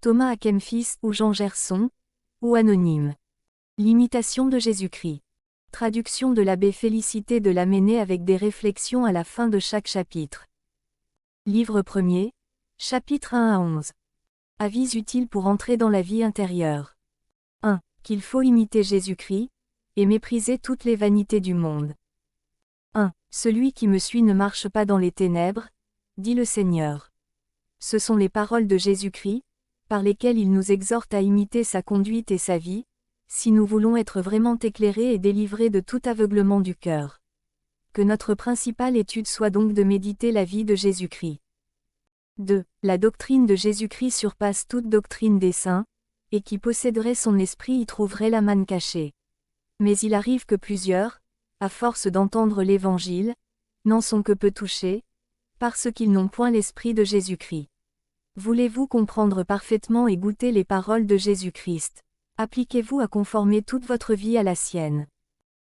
Thomas à Kempis ou Jean Gerson, ou anonyme. L'imitation de Jésus-Christ. Traduction de l'abbé Félicité de Lamennais avec des réflexions à la fin de chaque chapitre. Livre 1er, chapitres 1 à 11. Avis utiles pour entrer dans la vie intérieure. 1. Qu'il faut imiter Jésus-Christ, et mépriser toutes les vanités du monde. 1. Celui qui me suit ne marche pas dans les ténèbres, dit le Seigneur. Ce sont les paroles de Jésus-Christ, par lesquelles il nous exhorte à imiter sa conduite et sa vie, si nous voulons être vraiment éclairés et délivrés de tout aveuglement du cœur. Que notre principale étude soit donc de méditer la vie de Jésus-Christ. 2. La doctrine de Jésus-Christ surpasse toute doctrine des saints, et qui posséderait son esprit y trouverait la manne cachée. Mais il arrive que plusieurs, à force d'entendre l'Évangile, n'en sont que peu touchés, parce qu'ils n'ont point l'esprit de Jésus-Christ. Voulez-vous comprendre parfaitement et goûter les paroles de Jésus-Christ? Appliquez-vous à conformer toute votre vie à la sienne.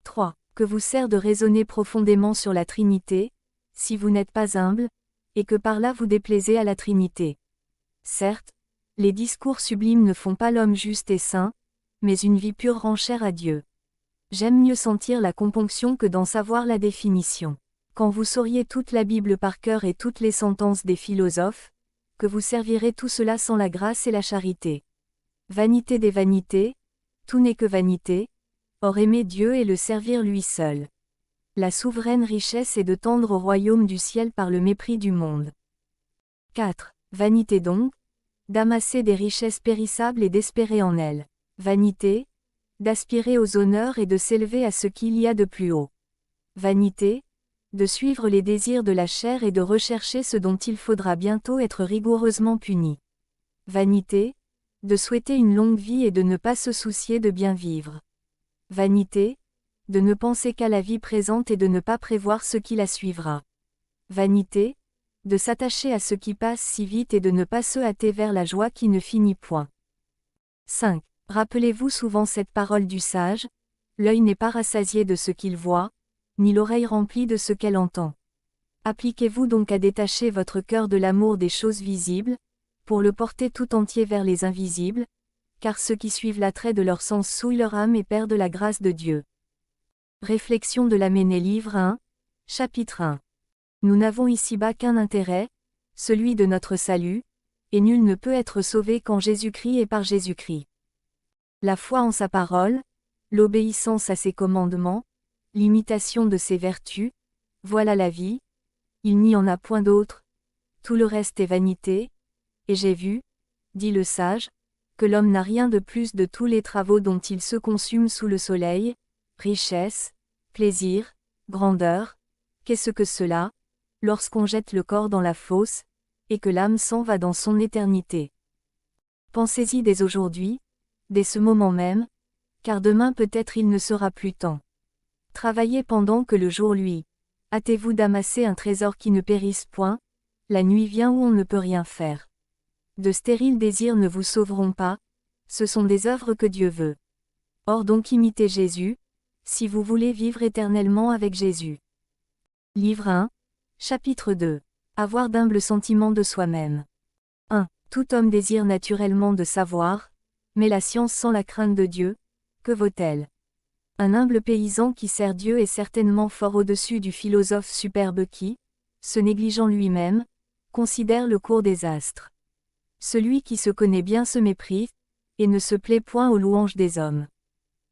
3. Que vous sert de raisonner profondément sur la Trinité, si vous n'êtes pas humble, et que par là vous déplaisez à la Trinité. Certes, les discours sublimes ne font pas l'homme juste et saint, mais une vie pure rend chère à Dieu. J'aime mieux sentir la componction que d'en savoir la définition. Quand vous sauriez toute la Bible par cœur et toutes les sentences des philosophes, que vous servirez tout cela sans la grâce et la charité. Vanité des vanités, tout n'est que vanité, or aimer Dieu et le servir lui seul. La souveraine richesse est de tendre au royaume du ciel par le mépris du monde. 4. Vanité donc, d'amasser des richesses périssables et d'espérer en elles. Vanité, d'aspirer aux honneurs et de s'élever à ce qu'il y a de plus haut. Vanité, de suivre les désirs de la chair et de rechercher ce dont il faudra bientôt être rigoureusement puni. Vanité, de souhaiter une longue vie et de ne pas se soucier de bien vivre. Vanité, de ne penser qu'à la vie présente et de ne pas prévoir ce qui la suivra. Vanité, de s'attacher à ce qui passe si vite et de ne pas se hâter vers la joie qui ne finit point. 5. Rappelez-vous souvent cette parole du sage, l'œil n'est pas rassasié de ce qu'il voit, ni l'oreille remplie de ce qu'elle entend. Appliquez-vous donc à détacher votre cœur de l'amour des choses visibles, pour le porter tout entier vers les invisibles, car ceux qui suivent l'attrait de leur sens souillent leur âme et perdent la grâce de Dieu. Réflexion de Lamennais livre 1, chapitre 1. Nous n'avons ici-bas qu'un intérêt, celui de notre salut, et nul ne peut être sauvé qu'en Jésus-Christ et par Jésus-Christ. La foi en sa parole, l'obéissance à ses commandements, l'imitation de ses vertus, voilà la vie, il n'y en a point d'autre, tout le reste est vanité, et j'ai vu, dit le sage, que l'homme n'a rien de plus de tous les travaux dont il se consume sous le soleil, richesse, plaisir, grandeur, qu'est-ce que cela, lorsqu'on jette le corps dans la fosse, et que l'âme s'en va dans son éternité. Pensez-y dès aujourd'hui, dès ce moment même, car demain peut-être il ne sera plus temps. Travaillez pendant que le jour luit. Hâtez-vous d'amasser un trésor qui ne périsse point, la nuit vient où on ne peut rien faire. De stériles désirs ne vous sauveront pas, ce sont des œuvres que Dieu veut. Or donc imitez Jésus, si vous voulez vivre éternellement avec Jésus. Livre 1, chapitre 2. Avoir d'humbles sentiments de soi-même. 1. Tout homme désire naturellement de savoir, mais la science sans la crainte de Dieu, que vaut-elle? Un humble paysan qui sert Dieu est certainement fort au-dessus du philosophe superbe qui, se négligeant lui-même, considère le cours des astres. Celui qui se connaît bien se méprise, et ne se plaît point aux louanges des hommes.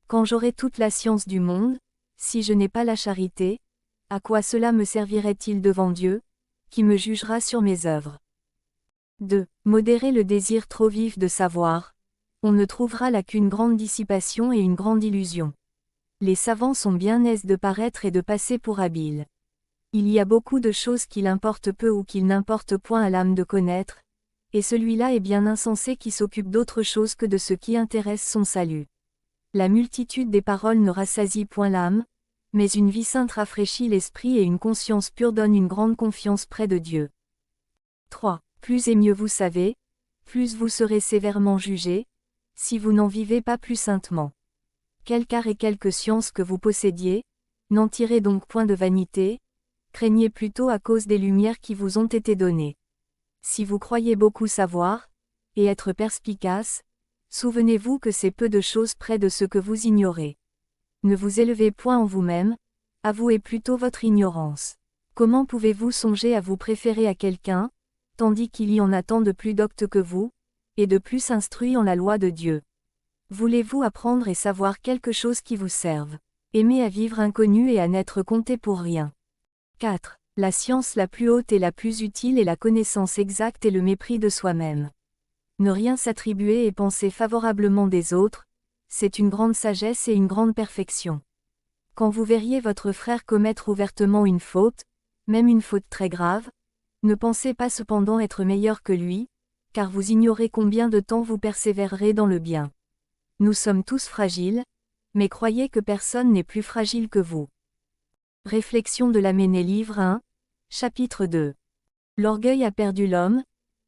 Quand j'aurai toute la science du monde, si je n'ai pas la charité, à quoi cela me servirait-il devant Dieu, qui me jugera sur mes œuvres? 2. Modérer le désir trop vif de savoir. On ne trouvera là qu'une grande dissipation et une grande illusion. Les savants sont bien aises de paraître et de passer pour habiles. Il y a beaucoup de choses qu'il importe peu ou qu'il n'importe point à l'âme de connaître, et celui-là est bien insensé qui s'occupe d'autre chose que de ce qui intéresse son salut. La multitude des paroles ne rassasie point l'âme, mais une vie sainte rafraîchit l'esprit et une conscience pure donne une grande confiance près de Dieu. 3. Plus et mieux vous savez, plus vous serez sévèrement jugés, si vous n'en vivez pas plus saintement. Quelque art et quelque science que vous possédiez, n'en tirez donc point de vanité, craignez plutôt à cause des lumières qui vous ont été données. Si vous croyez beaucoup savoir, et être perspicace, souvenez-vous que c'est peu de choses près de ce que vous ignorez. Ne vous élevez point en vous-même, avouez plutôt votre ignorance. Comment pouvez-vous songer à vous préférer à quelqu'un, tandis qu'il y en a tant de plus doctes que vous, et de plus instruits en la loi de Dieu? Voulez-vous apprendre et savoir quelque chose qui vous serve? Aimez à vivre inconnu et à n'être compté pour rien. 4. La science la plus haute et la plus utile est la connaissance exacte et le mépris de soi-même. Ne rien s'attribuer et penser favorablement des autres, c'est une grande sagesse et une grande perfection. Quand vous verriez votre frère commettre ouvertement une faute, même une faute très grave, ne pensez pas cependant être meilleur que lui, car vous ignorez combien de temps vous persévérerez dans le bien. Nous sommes tous fragiles, mais croyez que personne n'est plus fragile que vous. Réflexion de l'Aménée livre 1, chapitre 2. L'orgueil a perdu l'homme,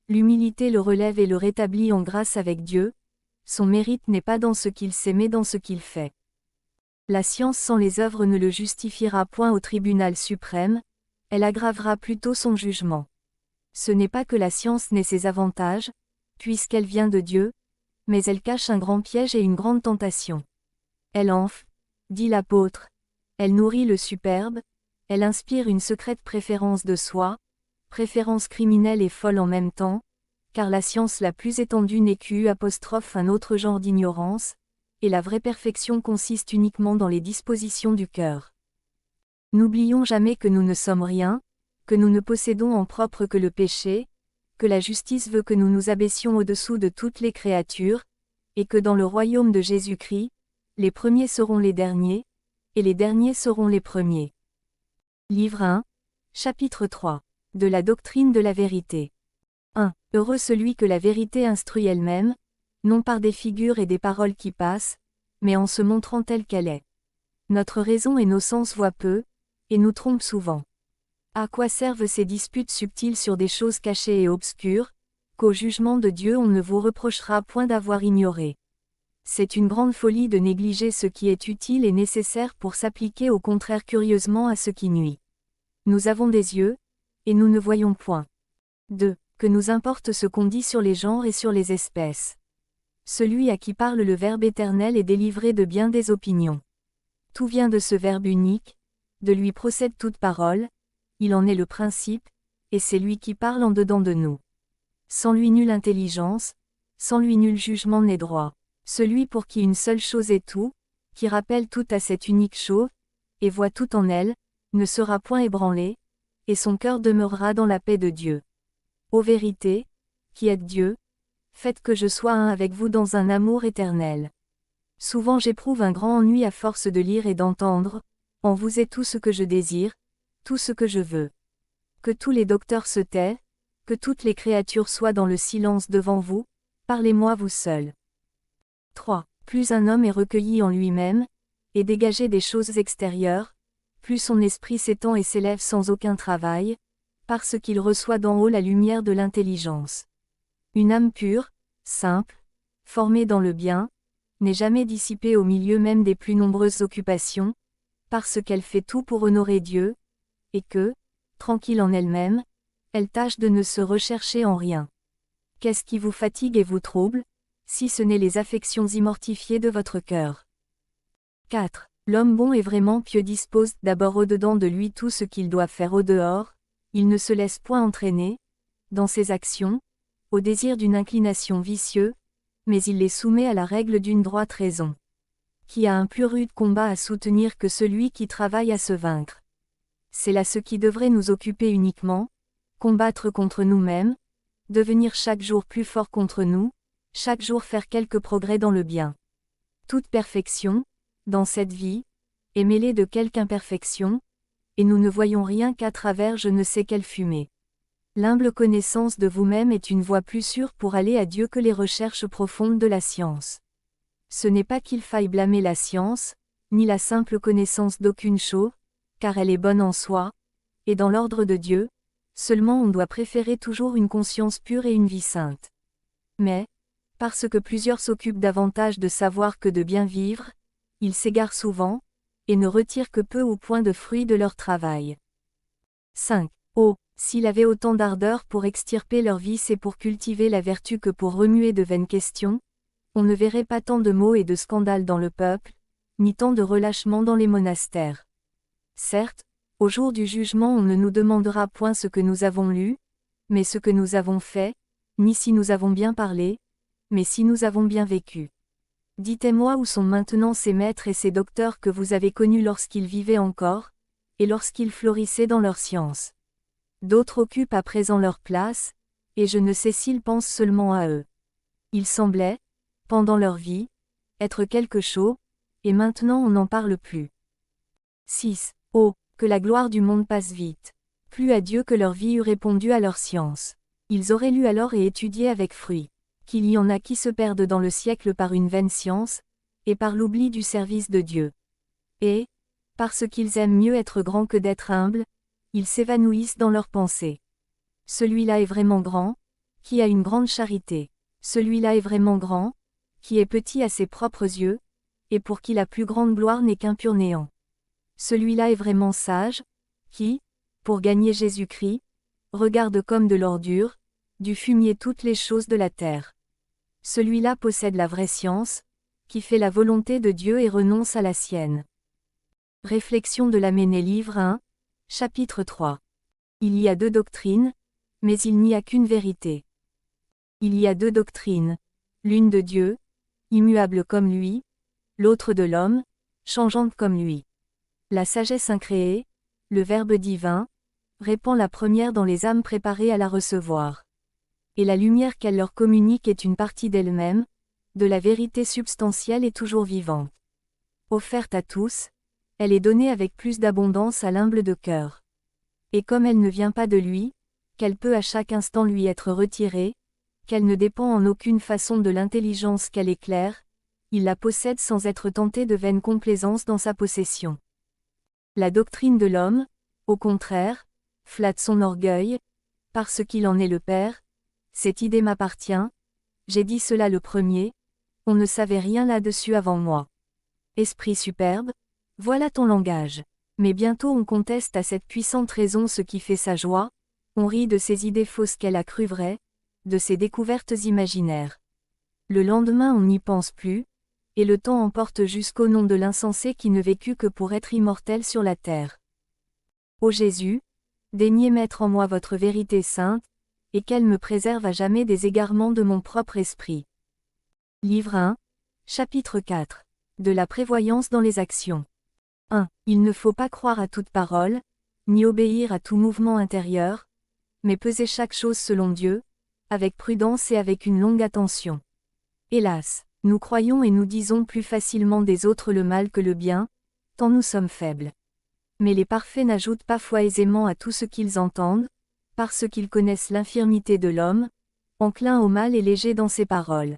l'humilité le relève et le rétablit en grâce avec Dieu, son mérite n'est pas dans ce qu'il sait mais dans ce qu'il fait. La science sans les œuvres ne le justifiera point au tribunal suprême, elle aggravera plutôt son jugement. Ce n'est pas que la science n'ait ses avantages, puisqu'elle vient de Dieu, mais elle cache un grand piège et une grande tentation. Elle enfle, dit l'apôtre, elle nourrit le superbe, elle inspire une secrète préférence de soi, préférence criminelle et folle en même temps, car la science la plus étendue n'est un autre genre d'ignorance, et la vraie perfection consiste uniquement dans les dispositions du cœur. N'oublions jamais que nous ne sommes rien, que nous ne possédons en propre que le péché, que la justice veut que nous nous abaissions au-dessous de toutes les créatures, et que dans le royaume de Jésus-Christ, les premiers seront les derniers, et les derniers seront les premiers. Livre 1, chapitre 3. De la doctrine de la vérité. 1. Heureux celui que la vérité instruit elle-même, non par des figures et des paroles qui passent, mais en se montrant telle qu'elle est. Notre raison et nos sens voient peu, et nous trompent souvent. À quoi servent ces disputes subtiles sur des choses cachées et obscures, qu'au jugement de Dieu on ne vous reprochera point d'avoir ignoré. C'est une grande folie de négliger ce qui est utile et nécessaire pour s'appliquer au contraire curieusement à ce qui nuit. Nous avons des yeux, et nous ne voyons point. 2. Que nous importe ce qu'on dit sur les genres et sur les espèces. Celui à qui parle le Verbe éternel est délivré de bien des opinions. Tout vient de ce Verbe unique, de lui procède toute parole, il en est le principe, et c'est lui qui parle en dedans de nous. Sans lui nulle intelligence, sans lui nul jugement n'est droit. Celui pour qui une seule chose est tout, qui rappelle tout à cette unique chose, et voit tout en elle, ne sera point ébranlé, et son cœur demeurera dans la paix de Dieu. Ô vérité, qui êtes Dieu, faites que je sois un avec vous dans un amour éternel. Souvent j'éprouve un grand ennui à force de lire et d'entendre, en vous est tout ce que je désire, tout ce que je veux. Que tous les docteurs se taient, que toutes les créatures soient dans le silence devant vous, parlez-moi vous seul. 3. Plus un homme est recueilli en lui-même, et dégagé des choses extérieures, plus son esprit s'étend et s'élève sans aucun travail, parce qu'il reçoit d'en haut la lumière de l'intelligence. Une âme pure, simple, formée dans le bien, n'est jamais dissipée au milieu même des plus nombreuses occupations, parce qu'elle fait tout pour honorer Dieu, et que, tranquille en elle-même, elle tâche de ne se rechercher en rien. Qu'est-ce qui vous fatigue et vous trouble, si ce n'est les affections immortifiées de votre cœur? 4. L'homme bon et vraiment pieux dispose d'abord au-dedans de lui tout ce qu'il doit faire au-dehors, il ne se laisse point entraîner, dans ses actions, au désir d'une inclination vicieuse, mais il les soumet à la règle d'une droite raison. Qui a un plus rude combat à soutenir que celui qui travaille à se vaincre? C'est là ce qui devrait nous occuper uniquement, combattre contre nous-mêmes, devenir chaque jour plus fort contre nous, chaque jour faire quelques progrès dans le bien. Toute perfection, dans cette vie, est mêlée de quelque imperfection, et nous ne voyons rien qu'à travers je ne sais quelle fumée. L'humble connaissance de vous-même est une voie plus sûre pour aller à Dieu que les recherches profondes de la science. Ce n'est pas qu'il faille blâmer la science, ni la simple connaissance d'aucune chose, car elle est bonne en soi, et dans l'ordre de Dieu, seulement on doit préférer toujours une conscience pure et une vie sainte. Mais, parce que plusieurs s'occupent davantage de savoir que de bien vivre, ils s'égarent souvent, et ne retirent que peu ou point de fruits de leur travail. 5. Oh, S'il avait autant d'ardeur pour extirper leurs vices et pour cultiver la vertu que pour remuer de vaines questions, on ne verrait pas tant de maux et de scandales dans le peuple, ni tant de relâchements dans les monastères. Certes, au jour du jugement on ne nous demandera point ce que nous avons lu, mais ce que nous avons fait, ni si nous avons bien parlé, mais si nous avons bien vécu. Dites-moi où sont maintenant ces maîtres et ces docteurs que vous avez connus lorsqu'ils vivaient encore, et lorsqu'ils florissaient dans leur science. D'autres occupent à présent leur place, et je ne sais s'ils pensent seulement à eux. Ils semblaient, pendant leur vie, être quelque chose, et maintenant on n'en parle plus. 6. Oh, que la gloire du monde passe vite. Plus à Dieu que leur vie eût répondu à leur science. Ils auraient lu alors et étudié avec fruit. Qu'il y en a qui se perdent dans le siècle par une vaine science, et par l'oubli du service de Dieu. Et, parce qu'ils aiment mieux être grands que d'être humbles, ils s'évanouissent dans leurs pensées. Celui-là est vraiment grand, qui a une grande charité. Celui-là est vraiment grand, qui est petit à ses propres yeux, et pour qui la plus grande gloire n'est qu'un pur néant. Celui-là est vraiment sage, qui, pour gagner Jésus-Christ, regarde comme de l'ordure, du fumier toutes les choses de la terre. Celui-là possède la vraie science, qui fait la volonté de Dieu et renonce à la sienne. Réflexion de l'Aménée livre 1, chapitre 3. Il y a deux doctrines, mais il n'y a qu'une vérité. Il y a deux doctrines, l'une de Dieu, immuable comme lui, l'autre de l'homme, changeante comme lui. La sagesse incréée, le Verbe divin, répand la première dans les âmes préparées à la recevoir. Et la lumière qu'elle leur communique est une partie d'elle-même, de la vérité substantielle et toujours vivante. Offerte à tous, elle est donnée avec plus d'abondance à l'humble de cœur. Et comme elle ne vient pas de lui, qu'elle peut à chaque instant lui être retirée, qu'elle ne dépend en aucune façon de l'intelligence qu'elle éclaire, il la possède sans être tenté de vaine complaisance dans sa possession. La doctrine de l'homme, au contraire, flatte son orgueil, parce qu'il en est le père. Cette idée m'appartient, j'ai dit cela le premier, on ne savait rien là-dessus avant moi. Esprit superbe, voilà ton langage. Mais bientôt on conteste à cette puissante raison ce qui fait sa joie, on rit de ses idées fausses qu'elle a crues vraies, de ses découvertes imaginaires. Le lendemain on n'y pense plus, et le temps emporte jusqu'au nom de l'insensé qui ne vécut que pour être immortel sur la terre. Ô Jésus, daignez mettre en moi votre vérité sainte, et qu'elle me préserve à jamais des égarements de mon propre esprit. Livre 1, chapitre 4. De la prévoyance dans les actions. 1. Il ne faut pas croire à toute parole, ni obéir à tout mouvement intérieur, mais peser chaque chose selon Dieu, avec prudence et avec une longue attention. Hélas, nous croyons et nous disons plus facilement des autres le mal que le bien, tant nous sommes faibles. Mais les parfaits n'ajoutent pas foi aisément à tout ce qu'ils entendent, parce qu'ils connaissent l'infirmité de l'homme, enclin au mal et léger dans ses paroles.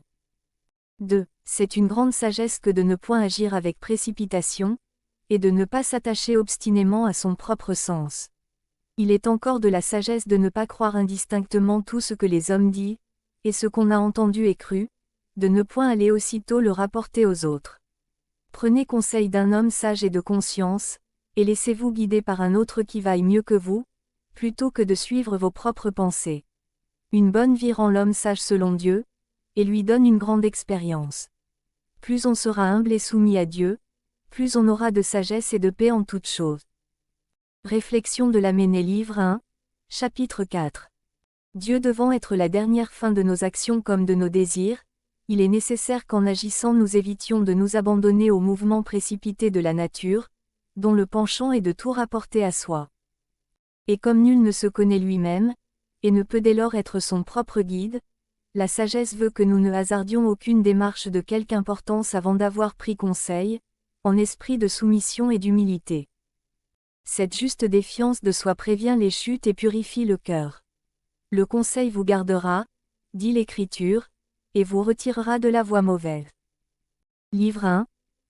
2. C'est une grande sagesse que de ne point agir avec précipitation, et de ne pas s'attacher obstinément à son propre sens. Il est encore de la sagesse de ne pas croire indistinctement tout ce que les hommes disent, et ce qu'on a entendu et cru, de ne point aller aussitôt le rapporter aux autres. Prenez conseil d'un homme sage et de conscience, et laissez-vous guider par un autre qui vaille mieux que vous, plutôt que de suivre vos propres pensées. Une bonne vie rend l'homme sage selon Dieu, et lui donne une grande expérience. Plus on sera humble et soumis à Dieu, plus on aura de sagesse et de paix en toutes choses. Réflexion de l'Aménée livre 1, chapitre 4. Dieu devant être la dernière fin de nos actions comme de nos désirs, il est nécessaire qu'en agissant nous évitions de nous abandonner au mouvement précipité de la nature, dont le penchant est de tout rapporter à soi. Et comme nul ne se connaît lui-même, et ne peut dès lors être son propre guide, la sagesse veut que nous ne hasardions aucune démarche de quelque importance avant d'avoir pris conseil, en esprit de soumission et d'humilité. Cette juste défiance de soi prévient les chutes et purifie le cœur. Le conseil vous gardera, dit l'Écriture, et vous retirera de la voie mauvaise. Livre 1,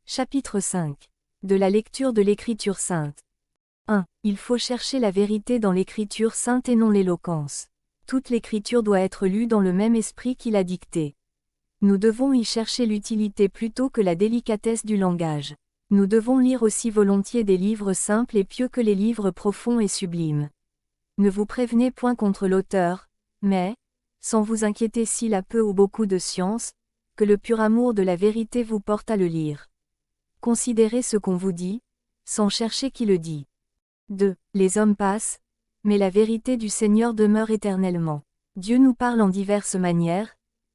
chapitre 5. De la lecture de l'Écriture sainte. 1. Il faut chercher la vérité dans l'Écriture sainte et non l'éloquence. Toute l'Écriture doit être lue dans le même esprit qui l'a dictée. Nous devons y chercher l'utilité plutôt que la délicatesse du langage. Nous devons lire aussi volontiers des livres simples et pieux que les livres profonds et sublimes. Ne vous prévenez point contre l'auteur, mais, sans vous inquiéter s'il a peu ou beaucoup de science, que le pur amour de la vérité vous porte à le lire. Considérez ce qu'on vous dit, sans chercher qui le dit. 2. Les hommes passent, mais la vérité du Seigneur demeure éternellement. Dieu nous parle en diverses manières,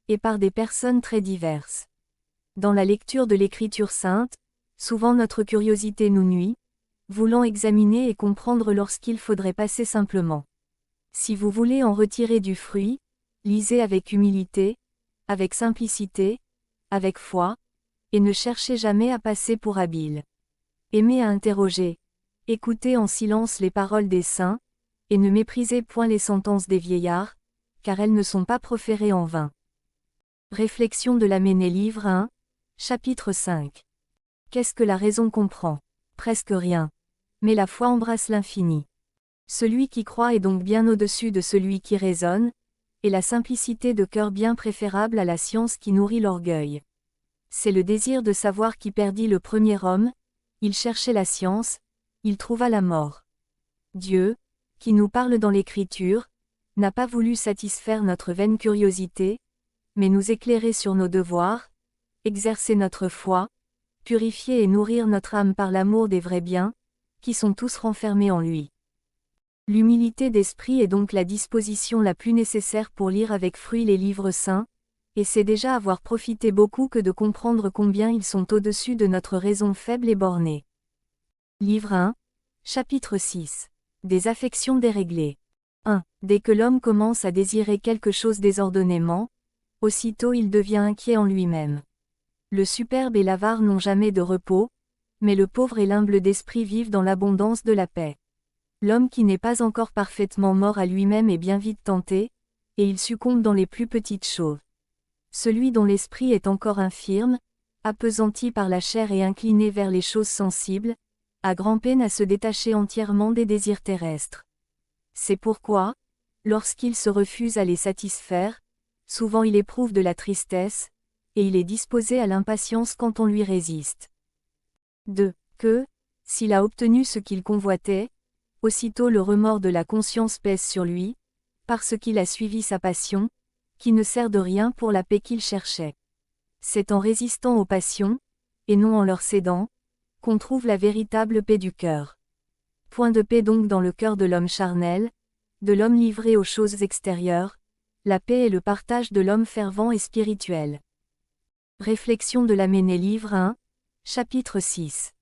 et par des personnes très diverses. Dans la lecture de l'Écriture sainte, souvent notre curiosité nous nuit, voulant examiner et comprendre lorsqu'il faudrait passer simplement. Si vous voulez en retirer du fruit, lisez avec humilité, avec simplicité, avec foi, et ne cherchez jamais à passer pour habile. Aimez à interroger, écoutez en silence les paroles des saints, et ne méprisez point les sentences des vieillards, car elles ne sont pas proférées en vain. Réflexion de l'Amené livre 1, chapitre 5. Qu'est-ce que la raison comprend? Presque rien. Mais la foi embrasse l'infini. Celui qui croit est donc bien au-dessus de celui qui raisonne, et la simplicité de cœur bien préférable à la science qui nourrit l'orgueil. C'est le désir de savoir qui perdit le premier homme, il cherchait la science, il trouva la mort. Dieu, qui nous parle dans l'Écriture, n'a pas voulu satisfaire notre vaine curiosité, mais nous éclairer sur nos devoirs, exercer notre foi, purifier et nourrir notre âme par l'amour des vrais biens, qui sont tous renfermés en lui. L'humilité d'esprit est donc la disposition la plus nécessaire pour lire avec fruit les livres saints, et c'est déjà avoir profité beaucoup que de comprendre combien ils sont au-dessus de notre raison faible et bornée. Livre 1, chapitre 6. Des affections déréglées. 1. Dès que l'homme commence à désirer quelque chose désordonnément, aussitôt il devient inquiet en lui-même. Le superbe et l'avare n'ont jamais de repos, mais le pauvre et l'humble d'esprit vivent dans l'abondance de la paix. L'homme qui n'est pas encore parfaitement mort à lui-même est bien vite tenté, et il succombe dans les plus petites choses. Celui dont l'esprit est encore infirme, appesanti par la chair et incliné vers les choses sensibles, a grand-peine à se détacher entièrement des désirs terrestres. C'est pourquoi, lorsqu'il se refuse à les satisfaire, souvent il éprouve de la tristesse, et il est disposé à l'impatience quand on lui résiste. 2. Que, s'il a obtenu ce qu'il convoitait, aussitôt le remords de la conscience pèse sur lui, parce qu'il a suivi sa passion, qui ne sert de rien pour la paix qu'il cherchait. C'est en résistant aux passions, et non en leur cédant, qu'on trouve la véritable paix du cœur. Point de paix donc dans le cœur de l'homme charnel, de l'homme livré aux choses extérieures, la paix est le partage de l'homme fervent et spirituel. Réflexion de l'Amené livre 1, chapitre 6.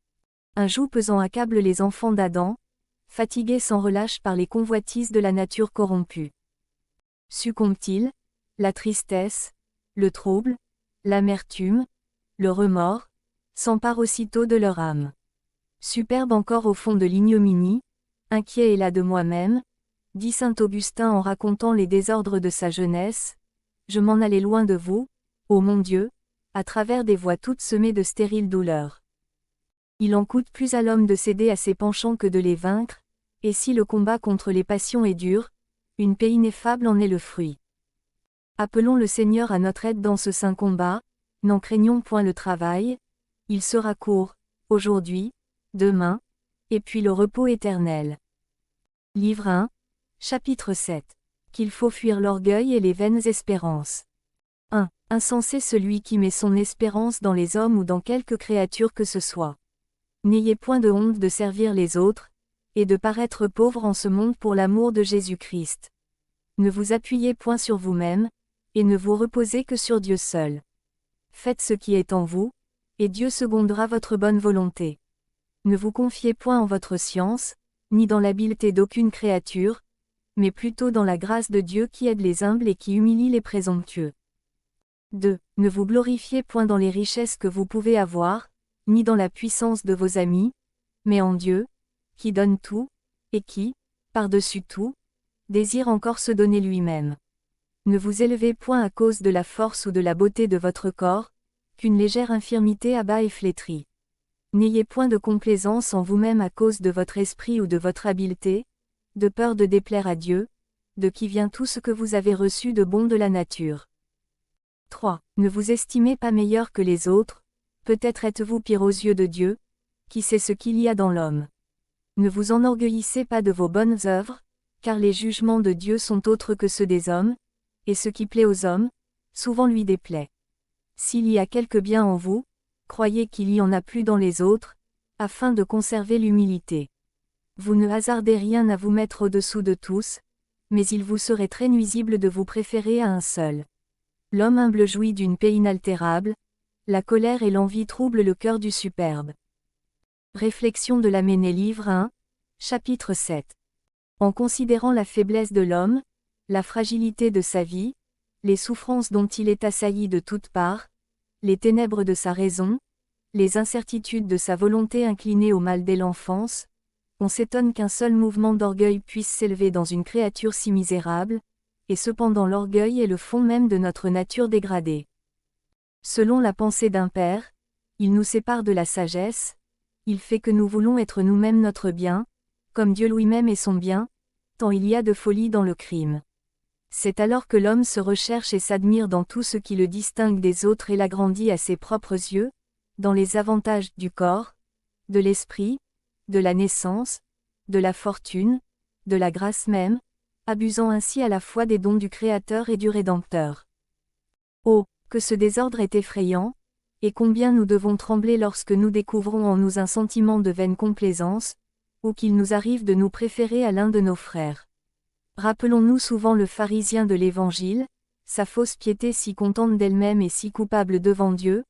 Un joug pesant accable les enfants d'Adam, fatigués sans relâche par les convoitises de la nature corrompue. Succombent-ils? La tristesse, le trouble, l'amertume, le remords, s'emparent aussitôt de leur âme. Superbe encore au fond de l'ignominie, inquiet est là de moi-même, dit saint Augustin en racontant les désordres de sa jeunesse, je m'en allais loin de vous, ô mon Dieu, à travers des voies toutes semées de stériles douleurs. Il en coûte plus à l'homme de céder à ses penchants que de les vaincre, et si le combat contre les passions est dur, une paix ineffable en est le fruit. Appelons le Seigneur à notre aide dans ce saint combat, n'en craignons point le travail, il sera court, aujourd'hui, demain, et puis le repos éternel. Livre 1, chapitre 7. Qu'il faut fuir l'orgueil et les vaines espérances. 1. Insensé celui qui met son espérance dans les hommes ou dans quelque créature que ce soit. N'ayez point de honte de servir les autres, et de paraître pauvre en ce monde pour l'amour de Jésus-Christ. Ne vous appuyez point sur vous-même, et ne vous reposez que sur Dieu seul. Faites ce qui est en vous, et Dieu secondera votre bonne volonté. Ne vous confiez point en votre science, ni dans l'habileté d'aucune créature, mais plutôt dans la grâce de Dieu qui aide les humbles et qui humilie les présomptueux. 2. Ne vous glorifiez point dans les richesses que vous pouvez avoir, ni dans la puissance de vos amis, mais en Dieu, qui donne tout, et qui, par-dessus tout, désire encore se donner lui-même. Ne vous élevez point à cause de la force ou de la beauté de votre corps, qu'une légère infirmité abat et flétrit. N'ayez point de complaisance en vous-même à cause de votre esprit ou de votre habileté, de peur de déplaire à Dieu, de qui vient tout ce que vous avez reçu de bon de la nature. 3. Ne vous estimez pas meilleur que les autres, peut-être êtes-vous pire aux yeux de Dieu, qui sait ce qu'il y a dans l'homme. Ne vous enorgueillissez pas de vos bonnes œuvres, car les jugements de Dieu sont autres que ceux des hommes, et ce qui plaît aux hommes, souvent lui déplaît. S'il y a quelque bien en vous, croyez qu'il y en a plus dans les autres, afin de conserver l'humilité. Vous ne hasardez rien à vous mettre au-dessous de tous, mais il vous serait très nuisible de vous préférer à un seul. L'homme humble jouit d'une paix inaltérable, la colère et l'envie troublent le cœur du superbe. Réflexion de l'Aménée livre 1, chapitre 7. En considérant la faiblesse de l'homme, la fragilité de sa vie, les souffrances dont il est assailli de toutes parts, les ténèbres de sa raison, les incertitudes de sa volonté inclinée au mal dès l'enfance, on s'étonne qu'un seul mouvement d'orgueil puisse s'élever dans une créature si misérable, et cependant l'orgueil est le fond même de notre nature dégradée. Selon la pensée d'un père, il nous sépare de la sagesse, il fait que nous voulons être nous-mêmes notre bien, comme Dieu lui-même est son bien, tant il y a de folie dans le crime. C'est alors que l'homme se recherche et s'admire dans tout ce qui le distingue des autres et l'agrandit à ses propres yeux, dans les avantages du corps, de l'esprit, de la naissance, de la fortune, de la grâce même, abusant ainsi à la fois des dons du Créateur et du Rédempteur. Oh, que ce désordre est effrayant, et combien nous devons trembler lorsque nous découvrons en nous un sentiment de vaine complaisance, ou qu'il nous arrive de nous préférer à l'un de nos frères. Rappelons-nous souvent le pharisien de l'Évangile, sa fausse piété si contente d'elle-même et si coupable devant Dieu,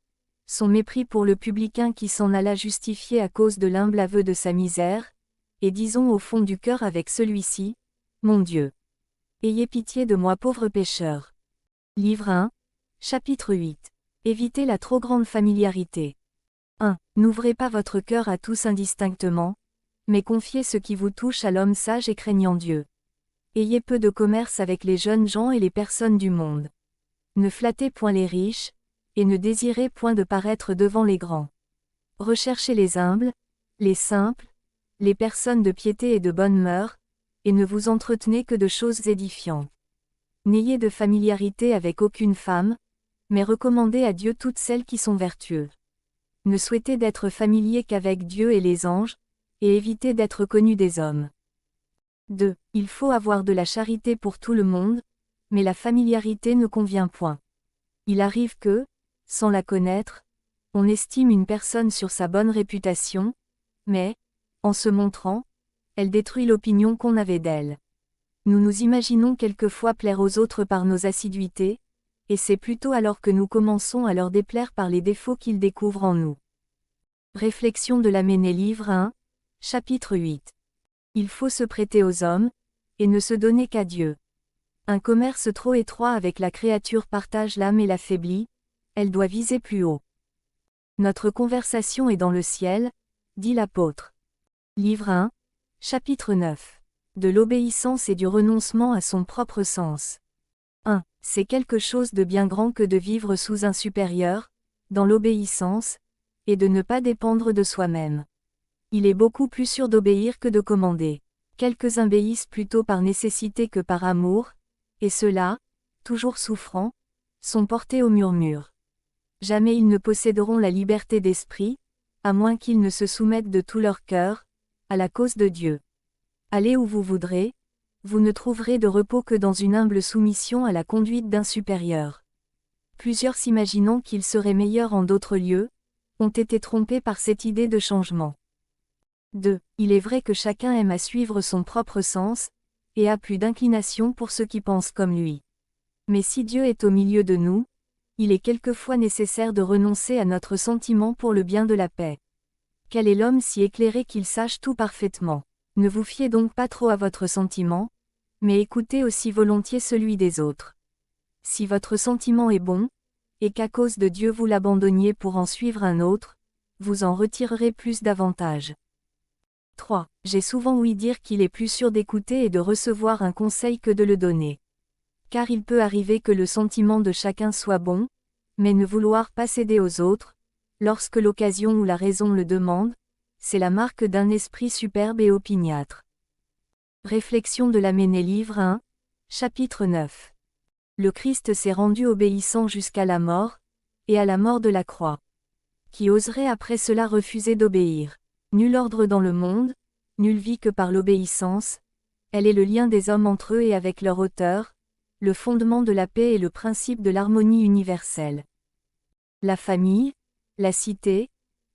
son mépris pour le publicain qui s'en alla justifier à cause de l'humble aveu de sa misère, et disons au fond du cœur avec celui-ci, « Mon Dieu, ayez pitié de moi pauvre pécheur. » Livre 1, chapitre 8. Évitez la trop grande familiarité. 1. N'ouvrez pas votre cœur à tous indistinctement, mais confiez ce qui vous touche à l'homme sage et craignant Dieu. Ayez peu de commerce avec les jeunes gens et les personnes du monde. Ne flattez point les riches, et ne désirez point de paraître devant les grands. Recherchez les humbles, les simples, les personnes de piété et de bonne mœurs, et ne vous entretenez que de choses édifiantes. N'ayez de familiarité avec aucune femme, mais recommandez à Dieu toutes celles qui sont vertueuses. Ne souhaitez d'être familier qu'avec Dieu et les anges, et évitez d'être connu des hommes. 2. Il faut avoir de la charité pour tout le monde, mais la familiarité ne convient point. Il arrive que, sans la connaître, on estime une personne sur sa bonne réputation, mais, en se montrant, elle détruit l'opinion qu'on avait d'elle. Nous nous imaginons quelquefois plaire aux autres par nos assiduités, et c'est plutôt alors que nous commençons à leur déplaire par les défauts qu'ils découvrent en nous. Réflexion de l'Aménée livre 1, chapitre 8. Il faut se prêter aux hommes, et ne se donner qu'à Dieu. Un commerce trop étroit avec la créature partage l'âme et l'affaiblit, elle doit viser plus haut. Notre conversation est dans le ciel, dit l'apôtre. Livre 1, chapitre 9. De l'obéissance et du renoncement à son propre sens. 1. C'est quelque chose de bien grand que de vivre sous un supérieur, dans l'obéissance, et de ne pas dépendre de soi-même. Il est beaucoup plus sûr d'obéir que de commander. Quelques-uns obéissent plutôt par nécessité que par amour, et ceux-là, toujours souffrants, sont portés au murmure. Jamais ils ne posséderont la liberté d'esprit, à moins qu'ils ne se soumettent de tout leur cœur, à la cause de Dieu. Allez où vous voudrez, vous ne trouverez de repos que dans une humble soumission à la conduite d'un supérieur. Plusieurs s'imaginant qu'ils seraient meilleurs en d'autres lieux, ont été trompés par cette idée de changement. 2. Il est vrai que chacun aime à suivre son propre sens, et a plus d'inclination pour ceux qui pensent comme lui. Mais si Dieu est au milieu de nous, il est quelquefois nécessaire de renoncer à notre sentiment pour le bien de la paix. Quel est l'homme si éclairé qu'il sache tout parfaitement? Ne vous fiez donc pas trop à votre sentiment, mais écoutez aussi volontiers celui des autres. Si votre sentiment est bon, et qu'à cause de Dieu vous l'abandonniez pour en suivre un autre, vous en retirerez plus d'avantages. 3. J'ai souvent ouï dire qu'il est plus sûr d'écouter et de recevoir un conseil que de le donner. Car il peut arriver que le sentiment de chacun soit bon, mais ne vouloir pas céder aux autres, lorsque l'occasion ou la raison le demande, c'est la marque d'un esprit superbe et opiniâtre. Réflexion de l'Aménée livre 1, chapitre 9. Le Christ s'est rendu obéissant jusqu'à la mort, et à la mort de la croix. Qui oserait après cela refuser d'obéir? Nul ordre dans le monde, nulle vie que par l'obéissance, Elle est le lien des hommes entre eux et avec leur Auteur, le fondement de la paix et le principe de l'harmonie universelle. La famille, la cité,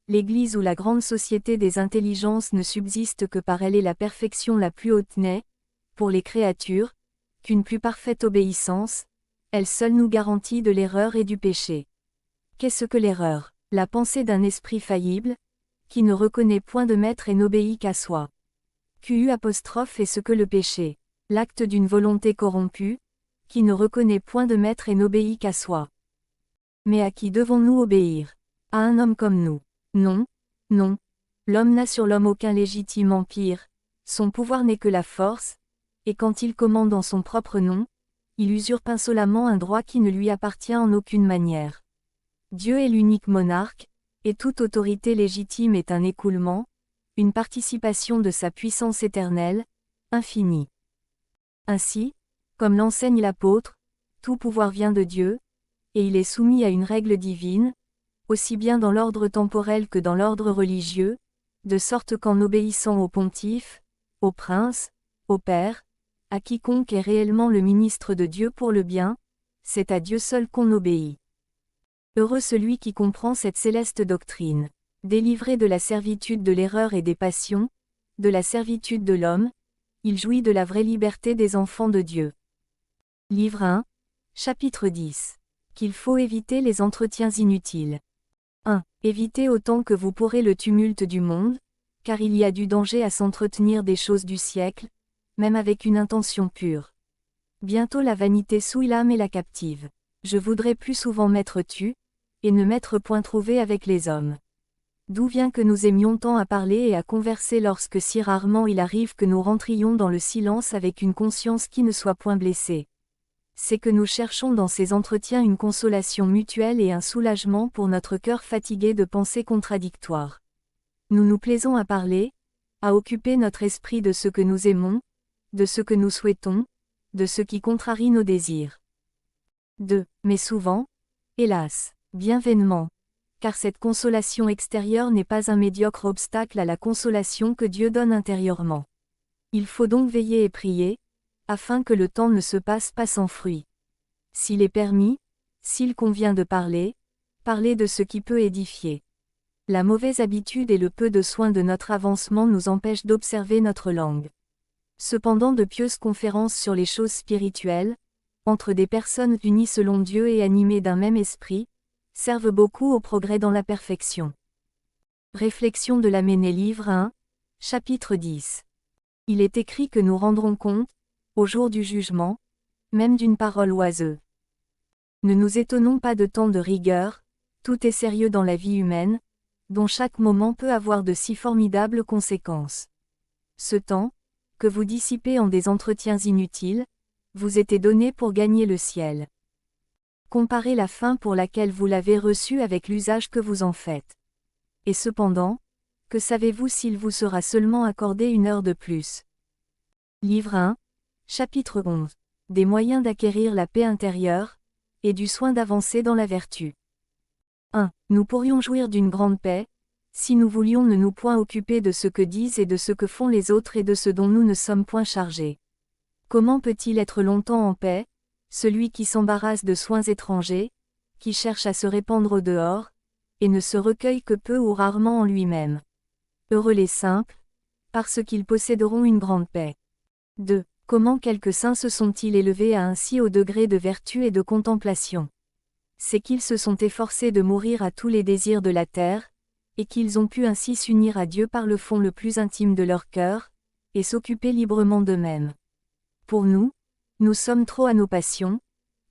l'Église ou la grande société des intelligences ne subsiste que par elle et la perfection la plus haute n'est, pour les créatures, qu'une plus parfaite obéissance, elle seule nous garantit de l'erreur et du péché. Qu'est-ce que l'erreur? La pensée d'un esprit faillible, qui ne reconnaît point de maître et n'obéit qu'à soi. QU' est ce que le péché? L'acte d'une volonté corrompue, qui ne reconnaît point de maître et n'obéit qu'à soi. Mais à qui devons-nous obéir? À un homme comme nous? Non, non. L'homme n'a sur l'homme aucun légitime empire, son pouvoir n'est que la force, et quand il commande en son propre nom, il usurpe insolemment un droit qui ne lui appartient en aucune manière. Dieu est l'unique monarque, et toute autorité légitime est un écoulement, une participation de sa puissance éternelle, infinie. Ainsi, comme l'enseigne l'apôtre, tout pouvoir vient de Dieu, et il est soumis à une règle divine, aussi bien dans l'ordre temporel que dans l'ordre religieux, de sorte qu'en obéissant au pontife, au prince, au père, à quiconque est réellement le ministre de Dieu pour le bien, c'est à Dieu seul qu'on obéit. Heureux celui qui comprend cette céleste doctrine. Délivré de la servitude de l'erreur et des passions, de la servitude de l'homme, il jouit de la vraie liberté des enfants de Dieu. Livre 1, chapitre 10. Qu'il faut éviter les entretiens inutiles. 1. Évitez autant que vous pourrez le tumulte du monde, car il y a du danger à s'entretenir des choses du siècle, même avec une intention pure. Bientôt la vanité souille l'âme et la captive. Je voudrais plus souvent m'être tu, et ne m'être point trouvé avec les hommes. D'où vient que nous aimions tant à parler et à converser lorsque si rarement il arrive que nous rentrions dans le silence avec une conscience qui ne soit point blessée. C'est que nous cherchons dans ces entretiens une consolation mutuelle et un soulagement pour notre cœur fatigué de pensées contradictoires. Nous nous plaisons à parler, à occuper notre esprit de ce que nous aimons, de ce que nous souhaitons, de ce qui contrarie nos désirs. 2. Mais souvent, hélas, bien vainement, car cette consolation extérieure n'est pas un médiocre obstacle à la consolation que Dieu donne intérieurement. Il faut donc veiller et prier, afin que le temps ne se passe pas sans fruit. S'il est permis, s'il convient de parler, parler de ce qui peut édifier. La mauvaise habitude et le peu de soin de notre avancement nous empêchent d'observer notre langue. Cependant de pieuses conférences sur les choses spirituelles, entre des personnes unies selon Dieu et animées d'un même esprit, servent beaucoup au progrès dans la perfection. Réflexion de l'Aménée livre 1, chapitre 10. Il est écrit que nous rendrons compte, au jour du jugement, même d'une parole oiseuse. Ne nous étonnons pas de tant de rigueur, tout est sérieux dans la vie humaine, dont chaque moment peut avoir de si formidables conséquences. Ce temps, que vous dissipez en des entretiens inutiles, vous était donné pour gagner le ciel. Comparez la fin pour laquelle vous l'avez reçu avec l'usage que vous en faites. Et cependant, que savez-vous s'il vous sera seulement accordé une heure de plus? Livre 1, chapitre 11. Des moyens d'acquérir la paix intérieure, et du soin d'avancer dans la vertu. 1. Nous pourrions jouir d'une grande paix, si nous voulions ne nous point occuper de ce que disent et de ce que font les autres et de ce dont nous ne sommes point chargés. Comment peut-il être longtemps en paix, celui qui s'embarrasse de soins étrangers, qui cherche à se répandre au dehors, et ne se recueille que peu ou rarement en lui-même? Heureux les simples, parce qu'ils posséderont une grande paix. 2. Comment quelques saints se sont-ils élevés à un si haut degré de vertu et de contemplation? C'est qu'ils se sont efforcés de mourir à tous les désirs de la terre, et qu'ils ont pu ainsi s'unir à Dieu par le fond le plus intime de leur cœur, et s'occuper librement d'eux-mêmes. Pour nous, nous sommes trop à nos passions,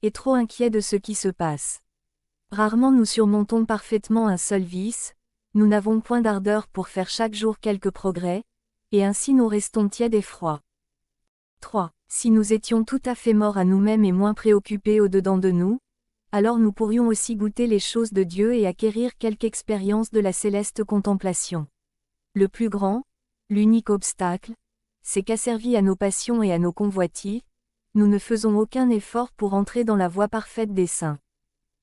et trop inquiets de ce qui se passe. Rarement nous surmontons parfaitement un seul vice, nous n'avons point d'ardeur pour faire chaque jour quelques progrès, et ainsi nous restons tièdes et froids. 3. Si nous étions tout à fait morts à nous-mêmes et moins préoccupés au-dedans de nous, alors nous pourrions aussi goûter les choses de Dieu et acquérir quelque expérience de la céleste contemplation. Le plus grand, l'unique obstacle, c'est qu'asservis à nos passions et à nos convoitises, nous ne faisons aucun effort pour entrer dans la voie parfaite des saints.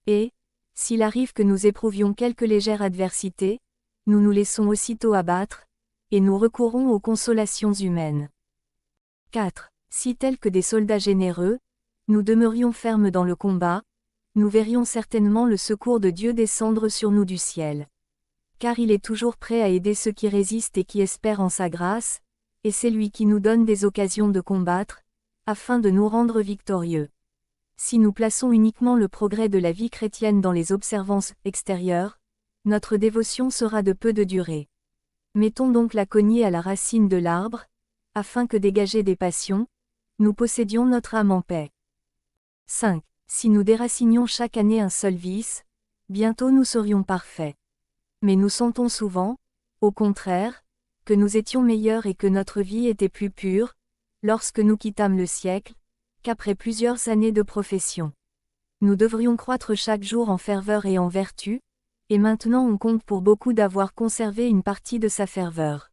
Et, s'il arrive que nous éprouvions quelque légère adversité, nous nous laissons aussitôt abattre, et nous recourons aux consolations humaines. 4. Si tels que des soldats généreux, nous demeurions fermes dans le combat, nous verrions certainement le secours de Dieu descendre sur nous du ciel. Car il est toujours prêt à aider ceux qui résistent et qui espèrent en sa grâce, et c'est lui qui nous donne des occasions de combattre, afin de nous rendre victorieux. Si nous plaçons uniquement le progrès de la vie chrétienne dans les observances extérieures, notre dévotion sera de peu de durée. Mettons donc la cognée à la racine de l'arbre, afin que dégagés des passions, nous possédions notre âme en paix. 5. Si nous déracinions chaque année un seul vice, bientôt nous serions parfaits. Mais nous sentons souvent, au contraire, que nous étions meilleurs et que notre vie était plus pure, lorsque nous quittâmes le siècle, qu'après plusieurs années de profession. Nous devrions croître chaque jour en ferveur et en vertu, et maintenant on compte pour beaucoup d'avoir conservé une partie de sa ferveur.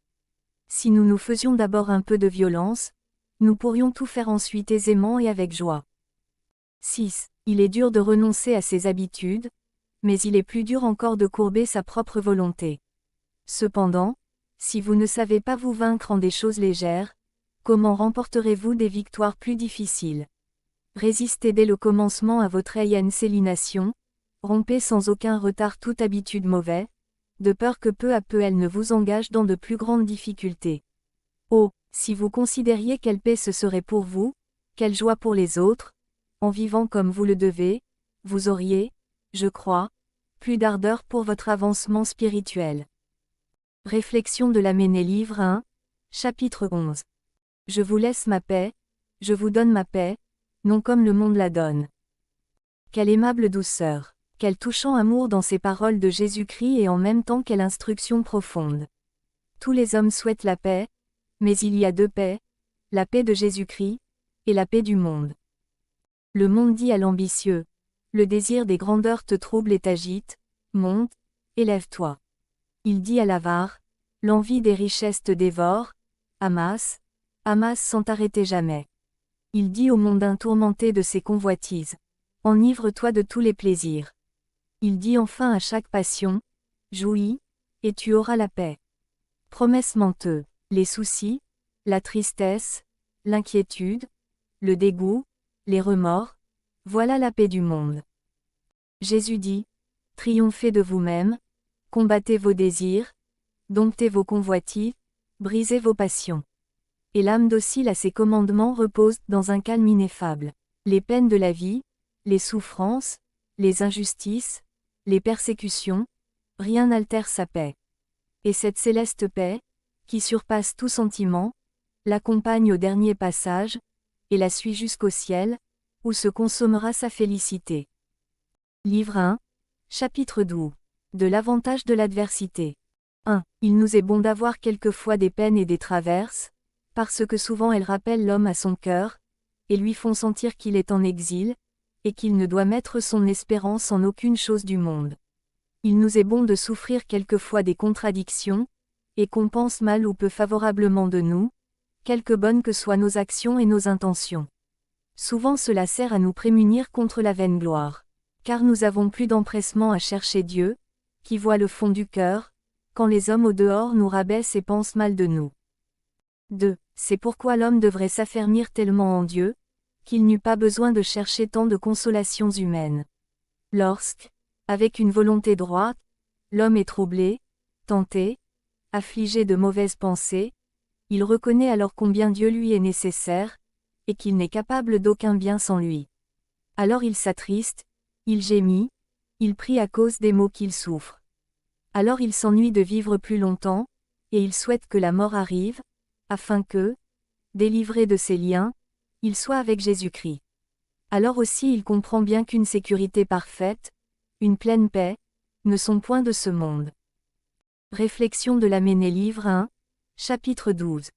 Si nous nous faisions d'abord un peu de violence, nous pourrions tout faire ensuite aisément et avec joie. 6. Il est dur de renoncer à ses habitudes, mais il est plus dur encore de courber sa propre volonté. Cependant, si vous ne savez pas vous vaincre en des choses légères, comment remporterez-vous des victoires plus difficiles? Résistez dès le commencement à votre inclination, rompez sans aucun retard toute habitude mauvaise, de peur que peu à peu elle ne vous engage dans de plus grandes difficultés. Oh, si vous considériez quelle paix ce serait pour vous, quelle joie pour les autres, en vivant comme vous le devez, vous auriez, je crois, plus d'ardeur pour votre avancement spirituel. Réflexion de l'Amené livre 1, chapitre 11. Je vous laisse ma paix, je vous donne ma paix, non comme le monde la donne. Quelle aimable douceur, quel touchant amour dans ces paroles de Jésus-Christ et en même temps quelle instruction profonde. Tous les hommes souhaitent la paix, mais il y a deux paix, la paix de Jésus-Christ, et la paix du monde. Le monde dit à l'ambitieux, le désir des grandeurs te trouble et t'agite, monte, élève-toi. Il dit à l'avare, l'envie des richesses te dévore, amasse, amasse sans t'arrêter jamais. Il dit au mondain tourmenté de ses convoitises, enivre-toi de tous les plaisirs. Il dit enfin à chaque passion, jouis, et tu auras la paix. Promesse menteuse, les soucis, la tristesse, l'inquiétude, le dégoût, les remords, voilà la paix du monde. Jésus dit, triomphez de vous-même, combattez vos désirs, domptez vos convoitises, brisez vos passions. Et l'âme docile à ses commandements repose dans un calme ineffable. Les peines de la vie, les souffrances, les injustices, les persécutions, rien n'altère sa paix. Et cette céleste paix, qui surpasse tout sentiment, l'accompagne au dernier passage, et la suit jusqu'au ciel, où se consommera sa félicité. Livre 1, chapitre 12. De l'avantage de l'adversité. 1. Il nous est bon d'avoir quelquefois des peines et des traverses, parce que souvent elles rappellent l'homme à son cœur, et lui font sentir qu'il est en exil, et qu'il ne doit mettre son espérance en aucune chose du monde. Il nous est bon de souffrir quelquefois des contradictions, et qu'on pense mal ou peu favorablement de nous, quelque bonnes que soient nos actions et nos intentions. Souvent cela sert à nous prémunir contre la vaine gloire. Car nous avons plus d'empressement à chercher Dieu, qui voit le fond du cœur, quand les hommes au dehors nous rabaissent et pensent mal de nous. 2. C'est pourquoi l'homme devrait s'affermir tellement en Dieu, qu'il n'eût pas besoin de chercher tant de consolations humaines. Lorsque, avec une volonté droite, l'homme est troublé, tenté, affligé de mauvaises pensées, il reconnaît alors combien Dieu lui est nécessaire, et qu'il n'est capable d'aucun bien sans lui. Alors il s'attriste, il gémit, il prie à cause des maux qu'il souffre. Alors il s'ennuie de vivre plus longtemps, et il souhaite que la mort arrive, afin que, délivré de ses liens, il soit avec Jésus-Christ. Alors aussi il comprend bien qu'une sécurité parfaite, une pleine paix, ne sont point de ce monde. Réflexion de l'Amené livre 1, chapitre 12.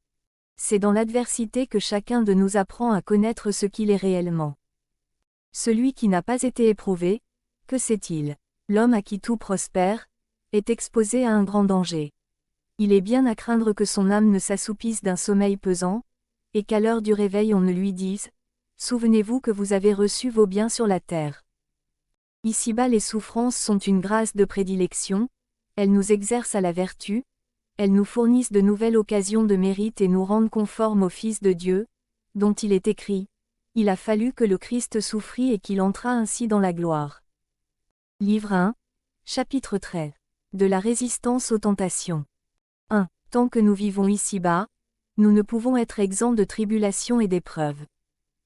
C'est dans l'adversité que chacun de nous apprend à connaître ce qu'il est réellement. Celui qui n'a pas été éprouvé, que sait-il? L'homme à qui tout prospère, est exposé à un grand danger. Il est bien à craindre que son âme ne s'assoupisse d'un sommeil pesant, et qu'à l'heure du réveil on ne lui dise « Souvenez-vous que vous avez reçu vos biens sur la terre ». Ici-bas les souffrances sont une grâce de prédilection, elles nous exercent à la vertu, elles nous fournissent de nouvelles occasions de mérite et nous rendent conformes au Fils de Dieu, dont il est écrit, « Il a fallu que le Christ souffrit et qu'il entrât ainsi dans la gloire. » Livre 1, chapitre 13. De la résistance aux tentations. 1. Tant que nous vivons ici-bas, nous ne pouvons être exempts de tribulations et d'épreuves.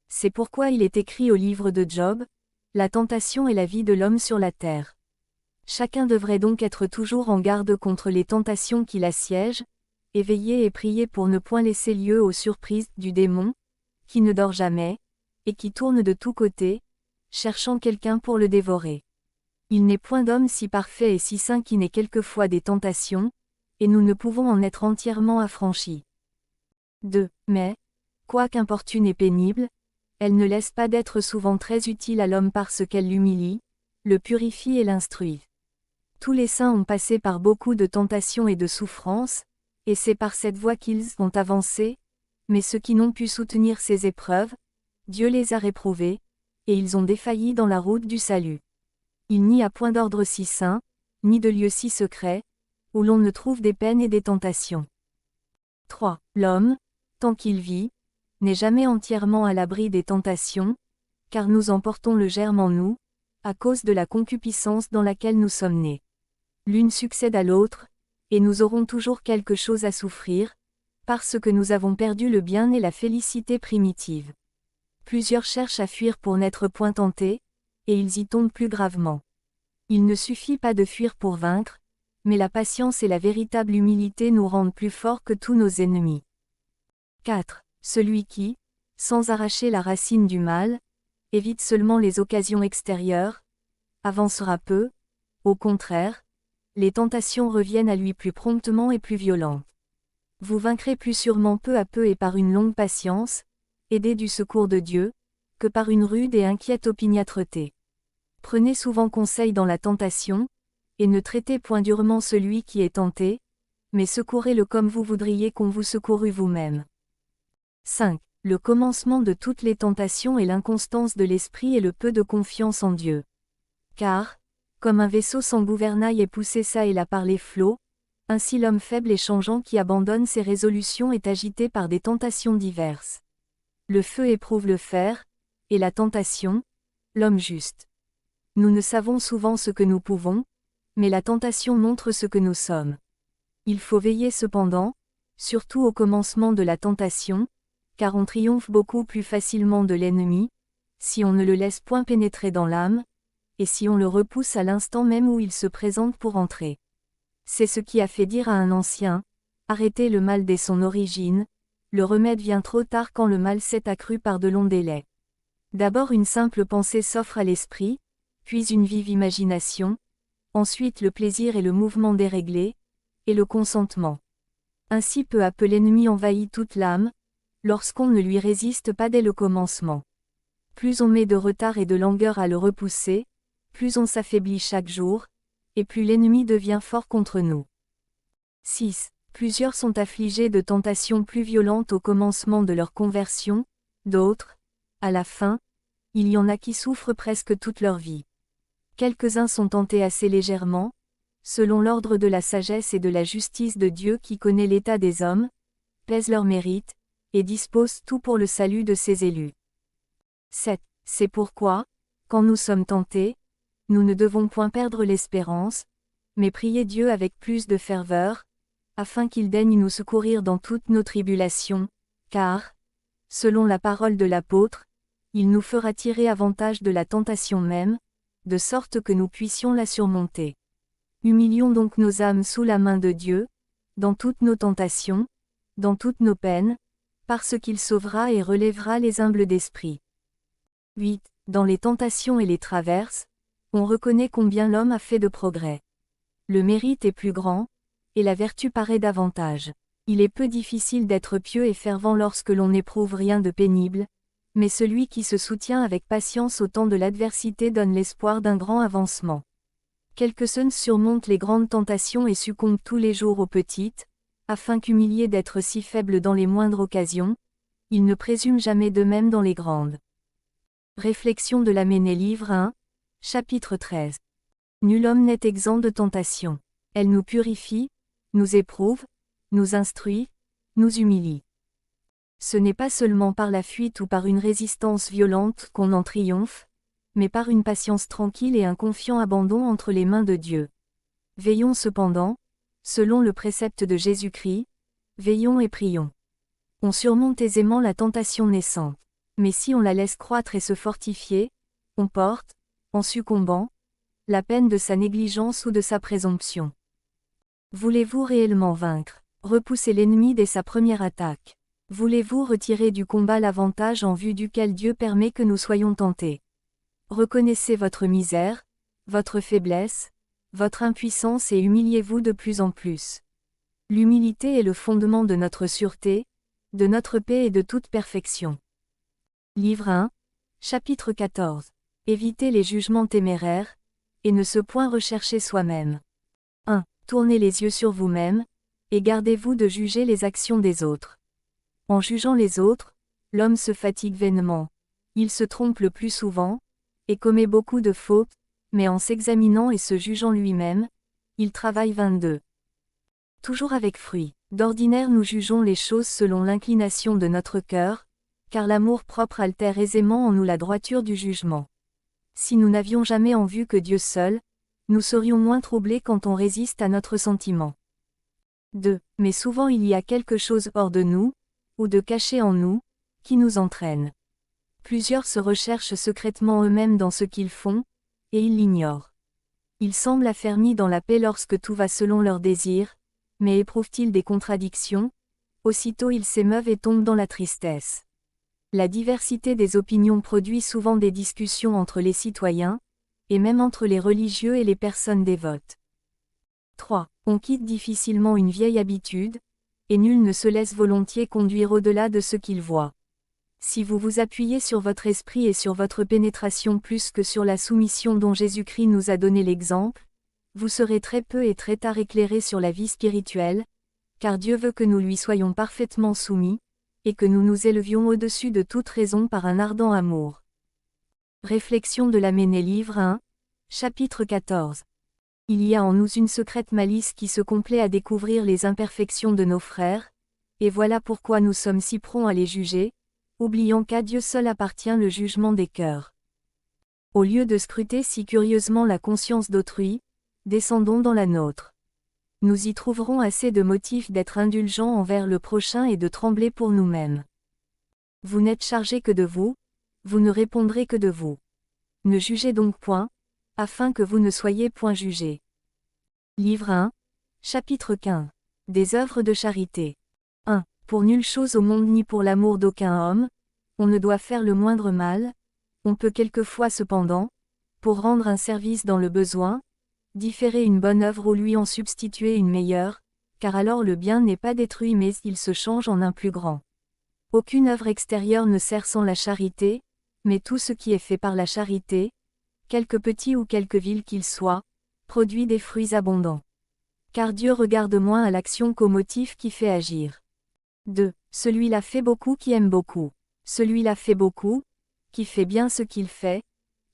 C'est pourquoi il est écrit au livre de Job, « La tentation est la vie de l'homme sur la terre. » Chacun devrait donc être toujours en garde contre les tentations qui l'assiègent, et veiller et prier pour ne point laisser lieu aux surprises du démon, qui ne dort jamais, et qui tourne de tous côtés, cherchant quelqu'un pour le dévorer. Il n'est point d'homme si parfait et si saint qui n'ait quelquefois des tentations, et nous ne pouvons en être entièrement affranchis. 2. Mais, quoique importune et pénible, elle ne laisse pas d'être souvent très utile à l'homme parce qu'elle l'humilie, le purifie et l'instruit. Tous les saints ont passé par beaucoup de tentations et de souffrances, et c'est par cette voie qu'ils ont avancé, mais ceux qui n'ont pu soutenir ces épreuves, Dieu les a réprouvés, et ils ont défailli dans la route du salut. Il n'y a point d'ordre si saint, ni de lieu si secret, où l'on ne trouve des peines et des tentations. 3. L'homme, tant qu'il vit, n'est jamais entièrement à l'abri des tentations, car nous en portons le germe en nous, à cause de la concupiscence dans laquelle nous sommes nés. L'une succède à l'autre, et nous aurons toujours quelque chose à souffrir, parce que nous avons perdu le bien et la félicité primitive. Plusieurs cherchent à fuir pour n'être point tentés, et ils y tombent plus gravement. Il ne suffit pas de fuir pour vaincre, mais la patience et la véritable humilité nous rendent plus forts que tous nos ennemis. 4. Celui qui, sans arracher la racine du mal, évite seulement les occasions extérieures, avancera peu, au contraire, les tentations reviennent à lui plus promptement et plus violentes. Vous vaincrez plus sûrement peu à peu et par une longue patience, aidés du secours de Dieu, que par une rude et inquiète opiniâtreté. Prenez souvent conseil dans la tentation, et ne traitez point durement celui qui est tenté, mais secourez-le comme vous voudriez qu'on vous secourût vous-même. 5. Le commencement de toutes les tentations est l'inconstance de l'esprit et le peu de confiance en Dieu. Car, comme un vaisseau sans gouvernail est poussé çà et là par les flots, ainsi l'homme faible et changeant qui abandonne ses résolutions est agité par des tentations diverses. Le feu éprouve le fer, et la tentation, l'homme juste. Nous ne savons souvent ce que nous pouvons, mais la tentation montre ce que nous sommes. Il faut veiller cependant, surtout au commencement de la tentation, car on triomphe beaucoup plus facilement de l'ennemi, si on ne le laisse point pénétrer dans l'âme, et si on le repousse à l'instant même où il se présente pour entrer. C'est ce qui a fait dire à un ancien, « Arrêtez le mal dès son origine, le remède vient trop tard quand le mal s'est accru par de longs délais. » D'abord une simple pensée s'offre à l'esprit, puis une vive imagination, ensuite le plaisir et le mouvement déréglé, et le consentement. Ainsi peu à peu l'ennemi envahit toute l'âme, lorsqu'on ne lui résiste pas dès le commencement. Plus on met de retard et de langueur à le repousser, plus on s'affaiblit chaque jour, et plus l'ennemi devient fort contre nous. 6. Plusieurs sont affligés de tentations plus violentes au commencement de leur conversion, d'autres, à la fin, il y en a qui souffrent presque toute leur vie. Quelques-uns sont tentés assez légèrement, selon l'ordre de la sagesse et de la justice de Dieu qui connaît l'état des hommes, pèse leurs mérites, et dispose tout pour le salut de ses élus. 7. C'est pourquoi, quand nous sommes tentés, nous ne devons point perdre l'espérance, mais prier Dieu avec plus de ferveur, afin qu'il daigne nous secourir dans toutes nos tribulations, car, selon la parole de l'apôtre, il nous fera tirer avantage de la tentation même, de sorte que nous puissions la surmonter. Humilions donc nos âmes sous la main de Dieu, dans toutes nos tentations, dans toutes nos peines, parce qu'il sauvera et relèvera les humbles d'esprit. 8. Dans les tentations et les traverses, on reconnaît combien l'homme a fait de progrès. Le mérite est plus grand, et la vertu paraît davantage. Il est peu difficile d'être pieux et fervent lorsque l'on n'éprouve rien de pénible, mais celui qui se soutient avec patience au temps de l'adversité donne l'espoir d'un grand avancement. Quelques-uns surmontent les grandes tentations et succombent tous les jours aux petites, afin qu'humiliés d'être si faibles dans les moindres occasions, ils ne présument jamais d'eux-mêmes dans les grandes. Réflexion de l'Aménée livre 1, chapitre 13. Nul homme n'est exempt de tentation. Elle nous purifie, nous éprouve, nous instruit, nous humilie. Ce n'est pas seulement par la fuite ou par une résistance violente qu'on en triomphe, mais par une patience tranquille et un confiant abandon entre les mains de Dieu. Veillons cependant, selon le précepte de Jésus-Christ, veillons et prions. On surmonte aisément la tentation naissante. Mais si on la laisse croître et se fortifier, on porte, en succombant, la peine de sa négligence ou de sa présomption. Voulez-vous réellement vaincre, repousser l'ennemi dès sa première attaque? Voulez-vous retirer du combat l'avantage en vue duquel Dieu permet que nous soyons tentés? Reconnaissez votre misère, votre faiblesse, votre impuissance et humiliez-vous de plus en plus. L'humilité est le fondement de notre sûreté, de notre paix et de toute perfection. Livre 1, chapitre 14. Évitez les jugements téméraires, et ne se point rechercher soi-même. 1. Tournez les yeux sur vous-même, et gardez-vous de juger les actions des autres. En jugeant les autres, l'homme se fatigue vainement. Il se trompe le plus souvent, et commet beaucoup de fautes, mais en s'examinant et se jugeant lui-même, il travaille 22. Toujours avec fruit. D'ordinaire nous jugeons les choses selon l'inclination de notre cœur, car l'amour-propre altère aisément en nous la droiture du jugement. Si nous n'avions jamais en vue que Dieu seul, nous serions moins troublés quand on résiste à notre sentiment. 2. Mais souvent il y a quelque chose hors de nous, ou de caché en nous, qui nous entraîne. Plusieurs se recherchent secrètement eux-mêmes dans ce qu'ils font, et ils l'ignorent. Ils semblent affermis dans la paix lorsque tout va selon leurs désirs, mais éprouvent-ils des contradictions? Aussitôt ils s'émeuvent et tombent dans la tristesse. La diversité des opinions produit souvent des discussions entre les citoyens, et même entre les religieux et les personnes dévotes. 3. On quitte difficilement une vieille habitude, et nul ne se laisse volontiers conduire au-delà de ce qu'il voit. Si vous vous appuyez sur votre esprit et sur votre pénétration plus que sur la soumission dont Jésus-Christ nous a donné l'exemple, vous serez très peu et très tard éclairés sur la vie spirituelle, car Dieu veut que nous lui soyons parfaitement soumis, et que nous nous élevions au-dessus de toute raison par un ardent amour. Réflexion de l'Aménée livre 1, chapitre 14. Il y a en nous une secrète malice qui se complaît à découvrir les imperfections de nos frères, et voilà pourquoi nous sommes si prompts à les juger, oubliant qu'à Dieu seul appartient le jugement des cœurs. Au lieu de scruter si curieusement la conscience d'autrui, descendons dans la nôtre. Nous y trouverons assez de motifs d'être indulgents envers le prochain et de trembler pour nous-mêmes. Vous n'êtes chargés que de vous, vous ne répondrez que de vous. Ne jugez donc point, afin que vous ne soyez point jugés. Livre 1, chapitre 15. Des œuvres de charité. 1. Pour nulle chose au monde ni pour l'amour d'aucun homme, on ne doit faire le moindre mal, on peut quelquefois cependant, pour rendre un service dans le besoin, différer une bonne œuvre ou lui en substituer une meilleure, car alors le bien n'est pas détruit mais il se change en un plus grand. Aucune œuvre extérieure ne sert sans la charité, mais tout ce qui est fait par la charité, quelque petit ou quelque vil qu'il soit, produit des fruits abondants. Car Dieu regarde moins à l'action qu'au motif qui fait agir. 2. Celui-là fait beaucoup qui aime beaucoup. Celui-là fait beaucoup, qui fait bien ce qu'il fait,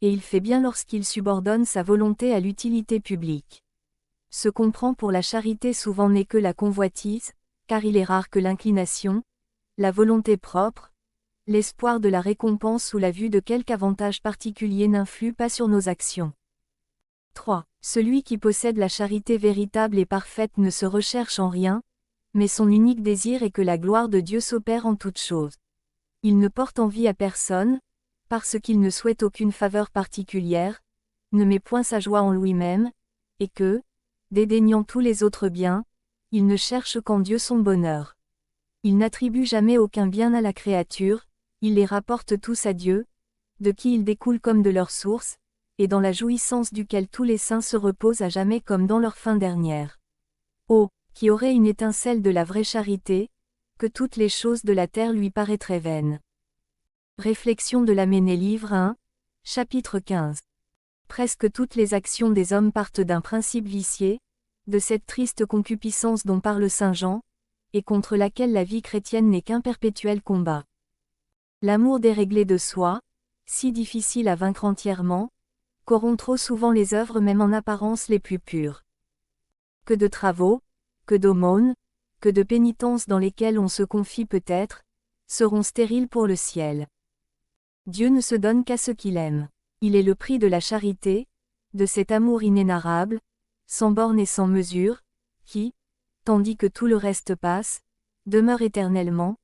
et il fait bien lorsqu'il subordonne sa volonté à l'utilité publique. Ce qu'on prend pour la charité souvent n'est que la convoitise, car il est rare que l'inclination, la volonté propre, l'espoir de la récompense ou la vue de quelque avantage particulier n'influent pas sur nos actions. 3. Celui qui possède la charité véritable et parfaite ne se recherche en rien, mais son unique désir est que la gloire de Dieu s'opère en toutes choses. Il ne porte envie à personne, parce qu'il ne souhaite aucune faveur particulière, ne met point sa joie en lui-même, et que, dédaignant tous les autres biens, il ne cherche qu'en Dieu son bonheur. Il n'attribue jamais aucun bien à la créature, il les rapporte tous à Dieu, de qui ils découlent comme de leur source, et dans la jouissance duquel tous les saints se reposent à jamais comme dans leur fin dernière. Oh, qui aurait une étincelle de la vraie charité, que toutes les choses de la terre lui paraîtraient vaines. Réflexion de l'Aménée livre 1, chapitre 15. Presque toutes les actions des hommes partent d'un principe vicié, de cette triste concupiscence dont parle saint Jean, et contre laquelle la vie chrétienne n'est qu'un perpétuel combat. L'amour déréglé de soi, si difficile à vaincre entièrement, corrompt trop souvent les œuvres même en apparence les plus pures. Que de travaux, que d'aumônes, que de pénitences dans lesquelles on se confie peut-être, seront stériles pour le ciel. Dieu ne se donne qu'à ceux qu'il aime. Il est le prix de la charité, de cet amour inénarrable, sans borne et sans mesure, qui, tandis que tout le reste passe, demeure éternellement,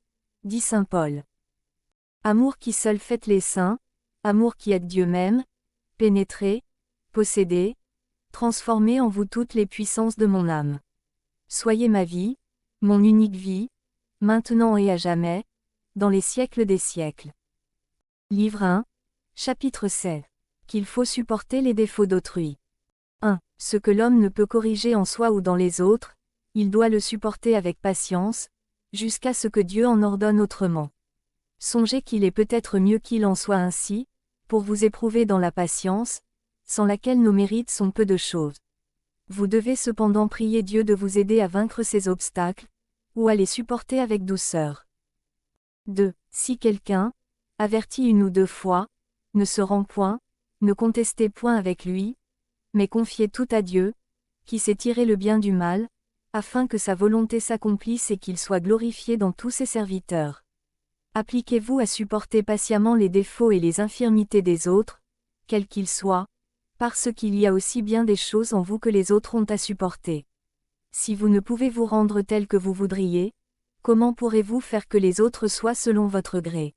dit saint Paul. Amour qui seul fête les saints, amour qui aide Dieu même, pénétrez, possédez, transformez en vous toutes les puissances de mon âme. Soyez ma vie, mon unique vie, maintenant et à jamais, dans les siècles des siècles. Livre 1, chapitre 7. Qu'il faut supporter les défauts d'autrui. 1. Ce que l'homme ne peut corriger en soi ou dans les autres, il doit le supporter avec patience, jusqu'à ce que Dieu en ordonne autrement. Songez qu'il est peut-être mieux qu'il en soit ainsi, pour vous éprouver dans la patience, sans laquelle nos mérites sont peu de choses. Vous devez cependant prier Dieu de vous aider à vaincre ces obstacles, ou à les supporter avec douceur. 2. Si quelqu'un, averti une ou deux fois, ne se rend point, ne contestez point avec lui, mais confiez tout à Dieu, qui sait tirer le bien du mal, afin que sa volonté s'accomplisse et qu'il soit glorifié dans tous ses serviteurs. Appliquez-vous à supporter patiemment les défauts et les infirmités des autres, quels qu'ils soient, parce qu'il y a aussi bien des choses en vous que les autres ont à supporter. Si vous ne pouvez vous rendre tel que vous voudriez, comment pourrez-vous faire que les autres soient selon votre gré?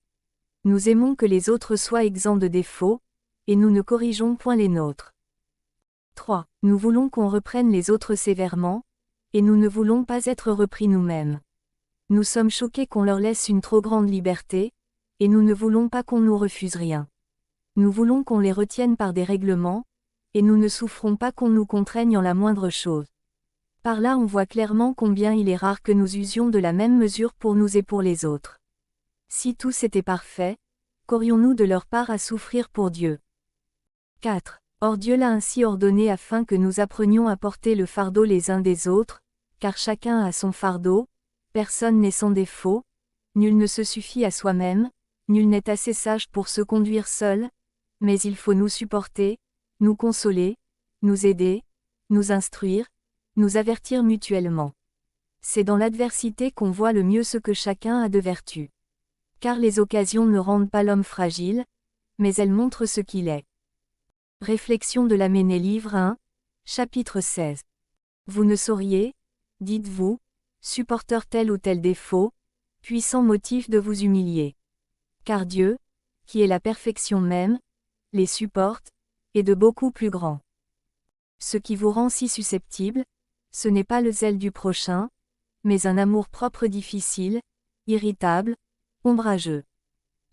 Nous aimons que les autres soient exempts de défauts, et nous ne corrigeons point les nôtres. 3. Nous voulons qu'on reprenne les autres sévèrement, et nous ne voulons pas être repris nous-mêmes. Nous sommes choqués qu'on leur laisse une trop grande liberté, et nous ne voulons pas qu'on nous refuse rien. Nous voulons qu'on les retienne par des règlements, et nous ne souffrons pas qu'on nous contraigne en la moindre chose. Par là on voit clairement combien il est rare que nous usions de la même mesure pour nous et pour les autres. Si tous étaient parfaits, qu'aurions-nous de leur part à souffrir pour Dieu? 4. Or Dieu l'a ainsi ordonné afin que nous apprenions à porter le fardeau les uns des autres, car chacun a son fardeau, personne n'est sans défaut, nul ne se suffit à soi-même, nul n'est assez sage pour se conduire seul, mais il faut nous supporter, nous consoler, nous aider, nous instruire, nous avertir mutuellement. C'est dans l'adversité qu'on voit le mieux ce que chacun a de vertu. Car les occasions ne rendent pas l'homme fragile, mais elles montrent ce qu'il est. Réflexion de l'Aménée livre 1, chapitre 16. Vous ne sauriez, dites-vous, supporter tel ou tel défaut, puissant motif de vous humilier. Car Dieu, qui est la perfection même, les supporte, et de beaucoup plus grands. Ce qui vous rend si susceptible, ce n'est pas le zèle du prochain, mais un amour-propre difficile, irritable, ombrageux.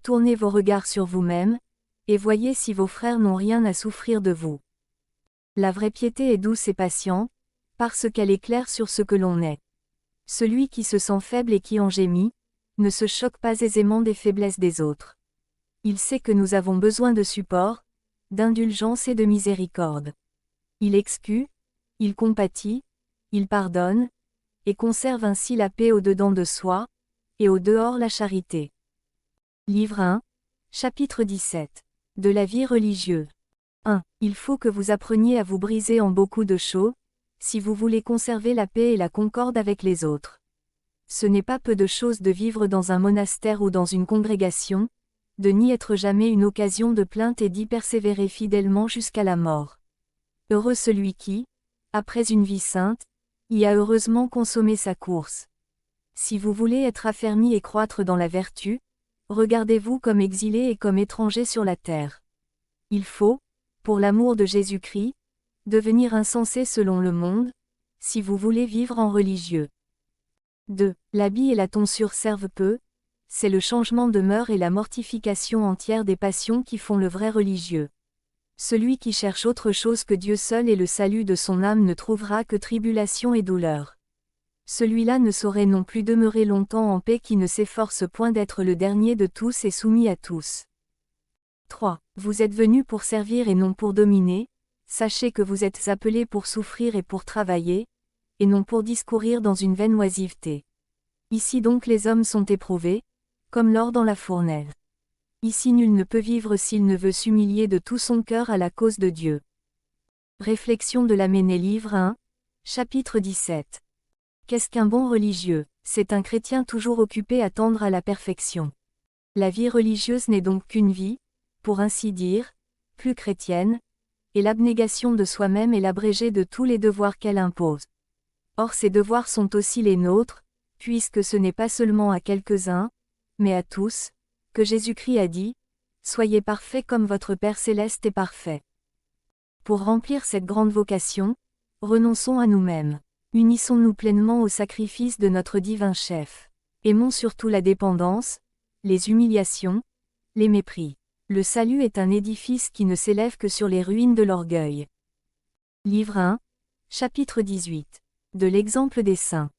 Tournez vos regards sur vous-même, et voyez si vos frères n'ont rien à souffrir de vous. La vraie piété est douce et patiente, parce qu'elle éclaire sur ce que l'on est. Celui qui se sent faible et qui en gémit, ne se choque pas aisément des faiblesses des autres. Il sait que nous avons besoin de support, d'indulgence et de miséricorde. Il excuse, il compatit, il pardonne, et conserve ainsi la paix au-dedans de soi, et au-dehors la charité. Livre 1, chapitre 17. De la vie religieuse. 1. Il faut que vous appreniez à vous briser en beaucoup de choses, si vous voulez conserver la paix et la concorde avec les autres. Ce n'est pas peu de choses de vivre dans un monastère ou dans une congrégation, de n'y être jamais une occasion de plainte et d'y persévérer fidèlement jusqu'à la mort. Heureux celui qui, après une vie sainte, y a heureusement consommé sa course. Si vous voulez être affermi et croître dans la vertu, regardez-vous comme exilé et comme étranger sur la terre. Il faut, pour l'amour de Jésus-Christ, devenir insensé selon le monde, si vous voulez vivre en religieux. 2. L'habit et la tonsure servent peu, c'est le changement de mœurs et la mortification entière des passions qui font le vrai religieux. Celui qui cherche autre chose que Dieu seul et le salut de son âme ne trouvera que tribulation et douleur. Celui-là ne saurait non plus demeurer longtemps en paix qui ne s'efforce point d'être le dernier de tous et soumis à tous. 3. Vous êtes venus pour servir et non pour dominer, sachez que vous êtes appelés pour souffrir et pour travailler, et non pour discourir dans une vaine oisiveté. Ici donc les hommes sont éprouvés, comme l'or dans la fournaise. Ici nul ne peut vivre s'il ne veut s'humilier de tout son cœur à la cause de Dieu. Réflexion de l'Aménée livre 1, chapitre 17. Qu'est-ce qu'un bon religieux? c'est un chrétien toujours occupé à tendre à la perfection. La vie religieuse n'est donc qu'une vie, pour ainsi dire, plus chrétienne, et l'abnégation de soi-même est l'abrégé de tous les devoirs qu'elle impose. Or ces devoirs sont aussi les nôtres, puisque ce n'est pas seulement à quelques-uns, mais à tous, que Jésus-Christ a dit, « Soyez parfaits comme votre Père céleste est parfait ». Pour remplir cette grande vocation, renonçons à nous-mêmes. Unissons-nous pleinement au sacrifice de notre divin chef. Aimons surtout la dépendance, les humiliations, les mépris. Le salut est un édifice qui ne s'élève que sur les ruines de l'orgueil. Livre 1, chapitre 18. De l'exemple des saints.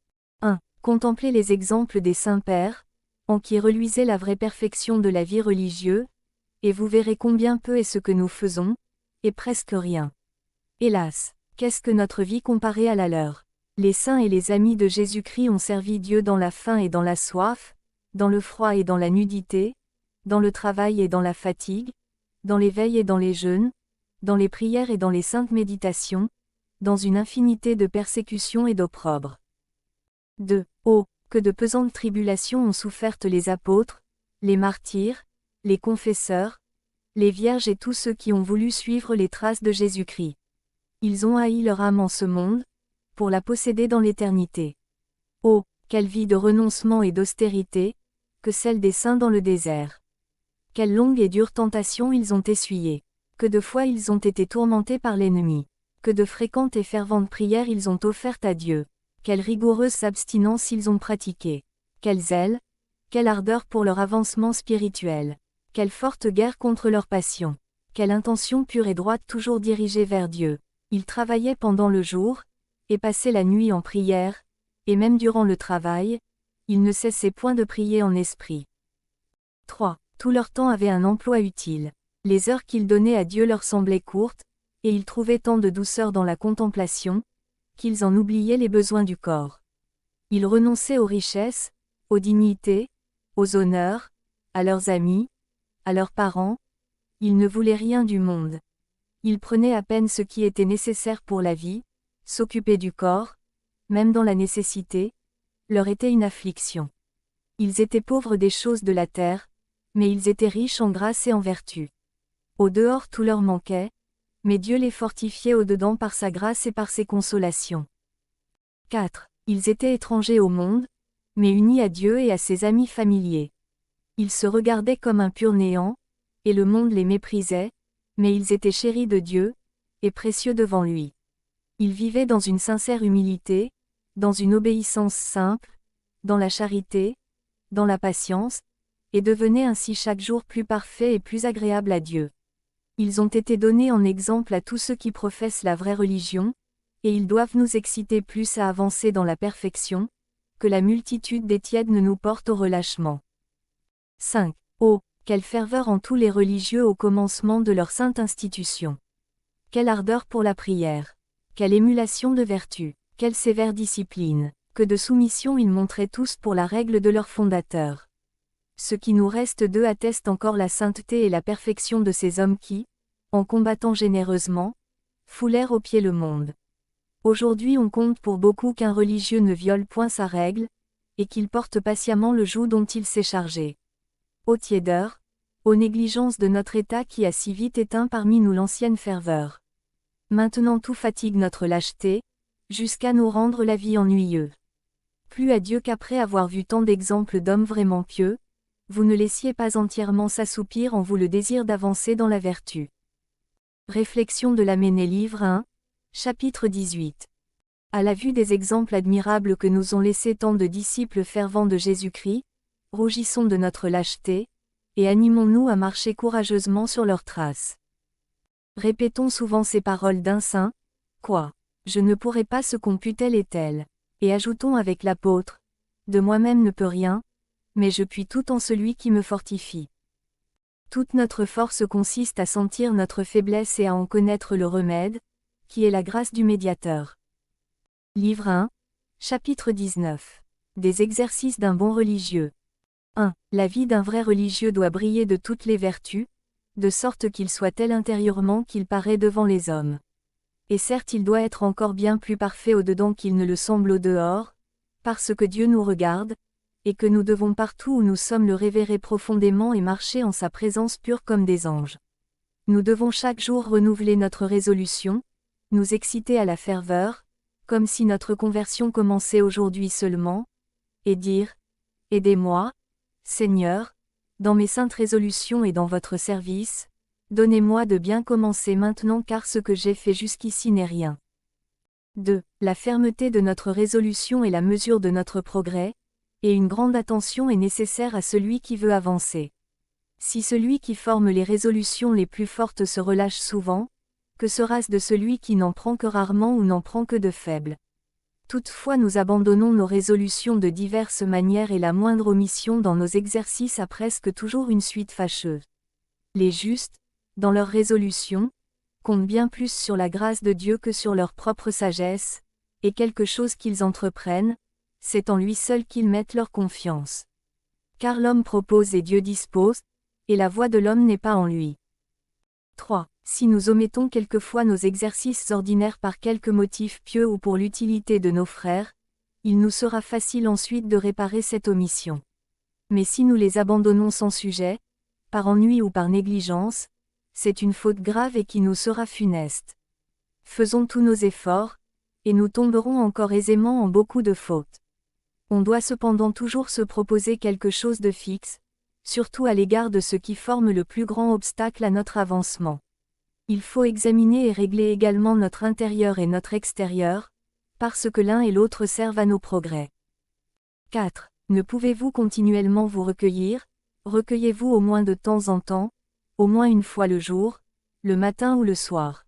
1. Contemplez les exemples des saints pères, en qui reluisait la vraie perfection de la vie religieuse, et vous verrez combien peu est ce que nous faisons, et presque rien. Hélas, qu'est-ce que notre vie comparée à la leur? Les saints et les amis de Jésus-Christ ont servi Dieu dans la faim et dans la soif, dans le froid et dans la nudité, dans le travail et dans la fatigue, dans les veilles et dans les jeûnes, dans les prières et dans les saintes méditations, dans une infinité de persécutions et d'opprobres. 2. Oh, que de pesantes tribulations ont souffertes les apôtres, les martyrs, les confesseurs, les vierges et tous ceux qui ont voulu suivre les traces de Jésus-Christ. Ils ont haï leur âme en ce monde, pour la posséder dans l'éternité. Oh, quelle vie de renoncement et d'austérité, que celle des saints dans le désert. Quelle longue et dure tentation ils ont essuyée. Que de fois ils ont été tourmentés par l'ennemi. Que de fréquentes et ferventes prières ils ont offertes à Dieu. Quelle rigoureuse abstinence ils ont pratiquée. Quel zèle, quelle ardeur pour leur avancement spirituel. Quelle forte guerre contre leur passion. Quelle intention pure et droite toujours dirigée vers Dieu. Ils travaillaient pendant le jour, et passaient la nuit en prière, et même durant le travail, ils ne cessaient point de prier en esprit. 3. Tout leur temps avait un emploi utile. Les heures qu'ils donnaient à Dieu leur semblaient courtes, et ils trouvaient tant de douceur dans la contemplation, qu'ils en oubliaient les besoins du corps. Ils renonçaient aux richesses, aux dignités, aux honneurs, à leurs amis, à leurs parents. Ils ne voulaient rien du monde. Ils prenaient à peine ce qui était nécessaire pour la vie, s'occuper du corps, même dans la nécessité, leur était une affliction. Ils étaient pauvres des choses de la terre, mais ils étaient riches en grâce et en vertu. Au dehors tout leur manquait, mais Dieu les fortifiait au dedans par sa grâce et par ses consolations. 4. Ils étaient étrangers au monde, mais unis à Dieu et à ses amis familiers. Ils se regardaient comme un pur néant, et le monde les méprisait, mais ils étaient chéris de Dieu, et précieux devant lui. Ils vivaient dans une sincère humilité, dans une obéissance simple, dans la charité, dans la patience, et devenaient ainsi chaque jour plus parfaits et plus agréables à Dieu. Ils ont été donnés en exemple à tous ceux qui professent la vraie religion, et ils doivent nous exciter plus à avancer dans la perfection, que la multitude des tièdes ne nous porte au relâchement. 5. Oh, quelle ferveur en tous les religieux au commencement de leur sainte institution! Quelle ardeur pour la prière! Quelle émulation de vertu! Quelle sévère discipline! Que de soumission ils montraient tous pour la règle de leur fondateur! Ce qui nous reste d'eux atteste encore la sainteté et la perfection de ces hommes qui, en combattant généreusement, foulèrent aux pieds le monde. Aujourd'hui on compte pour beaucoup qu'un religieux ne viole point sa règle, et qu'il porte patiemment le joug dont il s'est chargé. Ô tiédeur, ô négligence de notre état qui a si vite éteint parmi nous l'ancienne ferveur. Maintenant tout fatigue notre lâcheté, jusqu'à nous rendre la vie ennuyeuse. Plus à Dieu qu'après avoir vu tant d'exemples d'hommes vraiment pieux, vous ne laissiez pas entièrement s'assoupir en vous le désir d'avancer dans la vertu. Réflexion de l'Aménée livre 1, chapitre 18. À la vue des exemples admirables que nous ont laissés tant de disciples fervents de Jésus-Christ, rougissons de notre lâcheté, et animons-nous à marcher courageusement sur leurs traces. Répétons souvent ces paroles d'un saint, « Quoi? Je ne pourrai pas ce qu'on put tel et tel. » Et ajoutons avec l'apôtre, « De moi-même ne peut rien, mais je puis tout en celui qui me fortifie. » Toute notre force consiste à sentir notre faiblesse et à en connaître le remède, qui est la grâce du médiateur. Livre 1, chapitre 19. Des exercices d'un bon religieux. 1. La vie d'un vrai religieux doit briller de toutes les vertus, de sorte qu'il soit tel intérieurement qu'il paraît devant les hommes. Et certes il doit être encore bien plus parfait au dedans qu'il ne le semble au dehors, parce que Dieu nous regarde, et que nous devons partout où nous sommes le révérer profondément et marcher en sa présence pure comme des anges. Nous devons chaque jour renouveler notre résolution, nous exciter à la ferveur, comme si notre conversion commençait aujourd'hui seulement, et dire « Aidez-moi, Seigneur, dans mes saintes résolutions et dans votre service, donnez-moi de bien commencer maintenant car ce que j'ai fait jusqu'ici n'est rien. » 2. La fermeté de notre résolution est la mesure de notre progrès, et une grande attention est nécessaire à celui qui veut avancer. Si celui qui forme les résolutions les plus fortes se relâche souvent, que sera-ce de celui qui n'en prend que rarement ou n'en prend que de faibles? Toutefois nous abandonnons nos résolutions de diverses manières et la moindre omission dans nos exercices a presque toujours une suite fâcheuse. Les justes, dans leurs résolutions, comptent bien plus sur la grâce de Dieu que sur leur propre sagesse, et quelque chose qu'ils entreprennent, c'est en lui seul qu'ils mettent leur confiance. Car l'homme propose et Dieu dispose, et la voie de l'homme n'est pas en lui. 3. Si nous omettons quelquefois nos exercices ordinaires par quelque motif pieux ou pour l'utilité de nos frères, il nous sera facile ensuite de réparer cette omission. Mais si nous les abandonnons sans sujet, par ennui ou par négligence, c'est une faute grave et qui nous sera funeste. Faisons tous nos efforts, et nous tomberons encore aisément en beaucoup de fautes. On doit cependant toujours se proposer quelque chose de fixe, surtout à l'égard de ce qui forme le plus grand obstacle à notre avancement. Il faut examiner et régler également notre intérieur et notre extérieur, parce que l'un et l'autre servent à nos progrès. 4. Ne pouvez-vous continuellement vous recueillir? Recueillez-vous au moins de temps en temps, au moins une fois le jour, le matin ou le soir.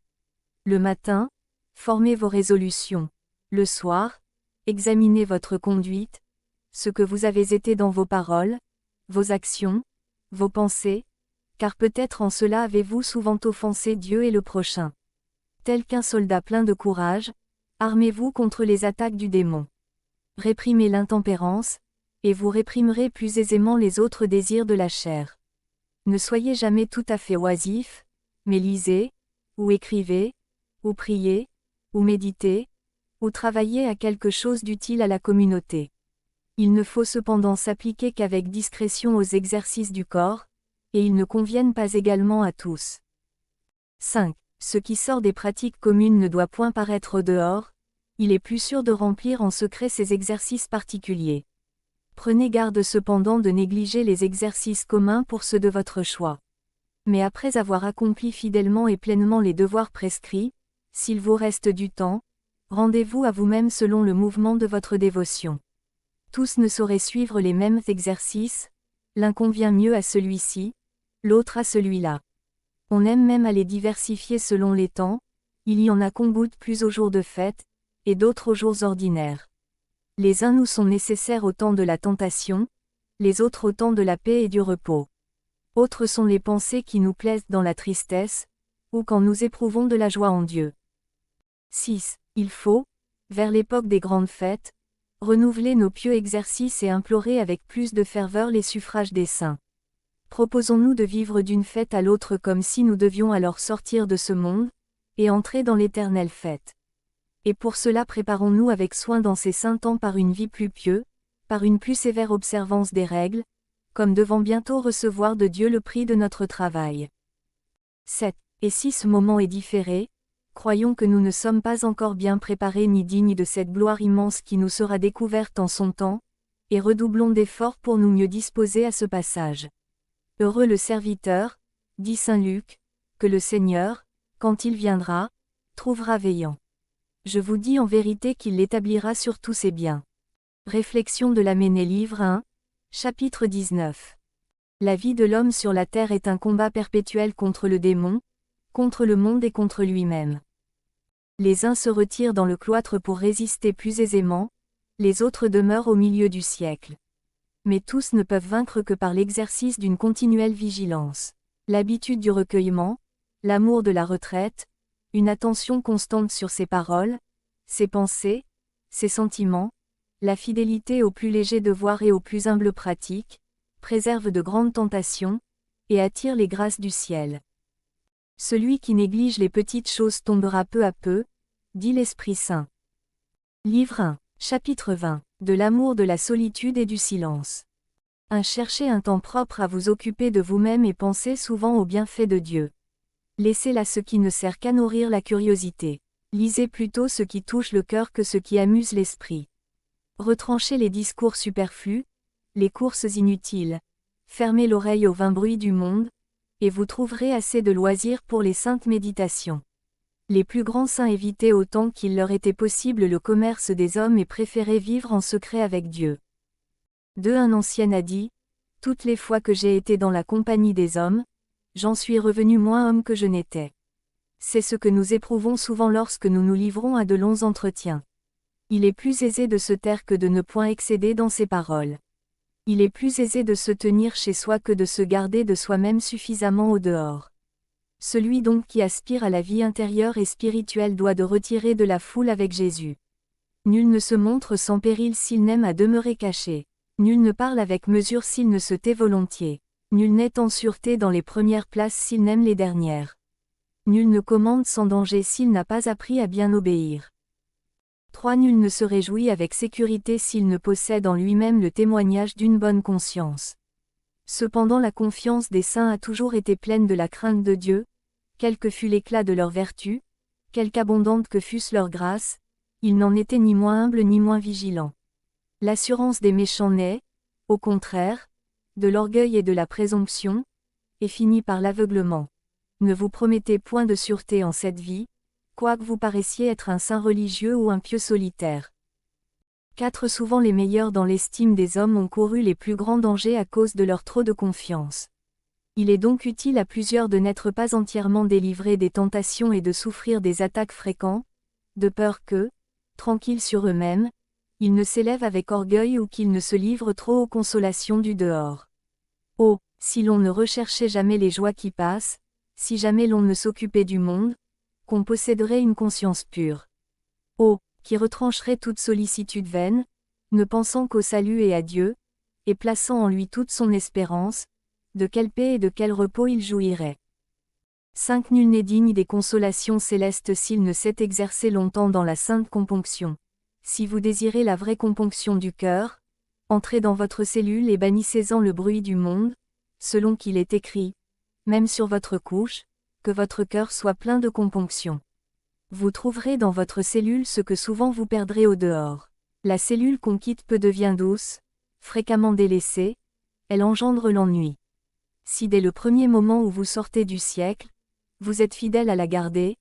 Le matin, formez vos résolutions. Le soir, examinez votre conduite, ce que vous avez été dans vos paroles, vos actions, vos pensées, car peut-être en cela avez-vous souvent offensé Dieu et le prochain. Tel qu'un soldat plein de courage, armez-vous contre les attaques du démon. Réprimez l'intempérance, et vous réprimerez plus aisément les autres désirs de la chair. Ne soyez jamais tout à fait oisif, mais lisez, ou écrivez, ou priez, ou méditez, ou travaillez à quelque chose d'utile à la communauté. Il ne faut cependant s'appliquer qu'avec discrétion aux exercices du corps, et ils ne conviennent pas également à tous. 5. Ce qui sort des pratiques communes ne doit point paraître au dehors, il est plus sûr de remplir en secret ces exercices particuliers. Prenez garde cependant de négliger les exercices communs pour ceux de votre choix. Mais après avoir accompli fidèlement et pleinement les devoirs prescrits, s'il vous reste du temps, rendez-vous à vous-même selon le mouvement de votre dévotion. Tous ne sauraient suivre les mêmes exercices, l'un convient mieux à celui-ci, l'autre à celui-là. On aime même à les diversifier selon les temps, il y en a qu'on goûte plus aux jours de fête, et d'autres aux jours ordinaires. Les uns nous sont nécessaires au temps de la tentation, les autres au temps de la paix et du repos. Autres sont les pensées qui nous plaisent dans la tristesse, ou quand nous éprouvons de la joie en Dieu. 6. Il faut, vers l'époque des grandes fêtes, renouveler nos pieux exercices et implorer avec plus de ferveur les suffrages des saints. Proposons-nous de vivre d'une fête à l'autre comme si nous devions alors sortir de ce monde, et entrer dans l'éternelle fête. Et pour cela préparons-nous avec soin dans ces saints temps par une vie plus pieuse, par une plus sévère observance des règles, comme devant bientôt recevoir de Dieu le prix de notre travail. 7. Et si ce moment est différé, croyons que nous ne sommes pas encore bien préparés ni dignes de cette gloire immense qui nous sera découverte en son temps, et redoublons d'efforts pour nous mieux disposer à ce passage. Heureux le serviteur, dit saint Luc, que le Seigneur, quand il viendra, trouvera veillant. Je vous dis en vérité qu'il l'établira sur tous ses biens. Réflexion de l'Amenée livre 1, chapitre 19. La vie de l'homme sur la terre est un combat perpétuel contre le démon, contre le monde et contre lui-même. Les uns se retirent dans le cloître pour résister plus aisément, les autres demeurent au milieu du siècle. Mais tous ne peuvent vaincre que par l'exercice d'une continuelle vigilance. L'habitude du recueillement, l'amour de la retraite, une attention constante sur ses paroles, ses pensées, ses sentiments, la fidélité aux plus légers devoirs et aux plus humbles pratiques, préservent de grandes tentations, et attirent les grâces du ciel. Celui qui néglige les petites choses tombera peu à peu, dit l'Esprit Saint. Livre 1, chapitre 20. de l'amour de la solitude et du silence. Cherchez un temps propre à vous occuper de vous-même et pensez souvent aux bienfaits de Dieu. Laissez là ce qui ne sert qu'à nourrir la curiosité. Lisez plutôt ce qui touche le cœur que ce qui amuse l'esprit. Retranchez les discours superflus, les courses inutiles. Fermez l'oreille au vain bruit du monde, et vous trouverez assez de loisirs pour les saintes méditations. Les plus grands saints évitaient autant qu'il leur était possible le commerce des hommes et préféraient vivre en secret avec Dieu. Un ancien a dit, « Toutes les fois que j'ai été dans la compagnie des hommes, j'en suis revenu moins homme que je n'étais. » C'est ce que nous éprouvons souvent lorsque nous nous livrons à de longs entretiens. Il est plus aisé de se taire que de ne point excéder dans ses paroles. Il est plus aisé de se tenir chez soi que de se garder de soi-même suffisamment au dehors. Celui donc qui aspire à la vie intérieure et spirituelle doit de retirer de la foule avec Jésus. Nul ne se montre sans péril s'il n'aime à demeurer caché. Nul ne parle avec mesure s'il ne se tait volontiers. Nul n'est en sûreté dans les premières places s'il n'aime les dernières. Nul ne commande sans danger s'il n'a pas appris à bien obéir. Nul ne se réjouit avec sécurité s'il ne possède en lui-même le témoignage d'une bonne conscience. Cependant la confiance des saints a toujours été pleine de la crainte de Dieu, quel que fût l'éclat de leur vertu, quelque abondante que fût leur grâce, ils n'en étaient ni moins humbles ni moins vigilants. L'assurance des méchants naît, au contraire, de l'orgueil et de la présomption, et finit par l'aveuglement. Ne vous promettez point de sûreté en cette vie, quoique vous paraissiez être un saint religieux ou un pieux solitaire. Souvent les meilleurs dans l'estime des hommes ont couru les plus grands dangers à cause de leur trop de confiance. Il est donc utile à plusieurs de n'être pas entièrement délivrés des tentations et de souffrir des attaques fréquentes, de peur que, tranquilles sur eux-mêmes, ils ne s'élèvent avec orgueil ou qu'ils ne se livrent trop aux consolations du dehors. Oh, si l'on ne recherchait jamais les joies qui passent, si jamais l'on ne s'occupait du monde, qu'on posséderait une conscience pure. Oh, qui retrancherait toute sollicitude vaine, ne pensant qu'au salut et à Dieu, et plaçant en lui toute son espérance, de quelle paix et de quel repos il jouirait. Nul n'est digne des consolations célestes s'il ne s'est exercé longtemps dans la sainte componction. Si vous désirez la vraie componction du cœur, entrez dans votre cellule et bannissez-en le bruit du monde, selon qu'il est écrit, même sur votre couche, que votre cœur soit plein de componction. Vous trouverez dans votre cellule ce que souvent vous perdrez au dehors. La cellule qu'on quitte peu devient douce, fréquemment délaissée, elle engendre l'ennui. Si dès le premier moment où vous sortez du siècle, vous êtes fidèle à la garder,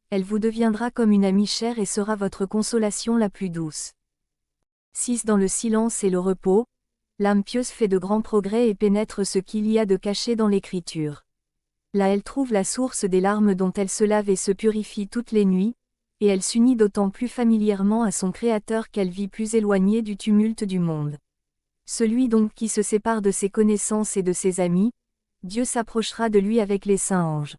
elle vous deviendra comme une amie chère et sera votre consolation la plus douce. Dans le silence et le repos, l'âme pieuse fait de grands progrès et pénètre ce qu'il y a de caché dans l'Écriture. Là elle trouve la source des larmes dont elle se lave et se purifie toutes les nuits, et elle s'unit d'autant plus familièrement à son Créateur qu'elle vit plus éloignée du tumulte du monde. Celui donc qui se sépare de ses connaissances et de ses amis, Dieu s'approchera de lui avec les saints anges.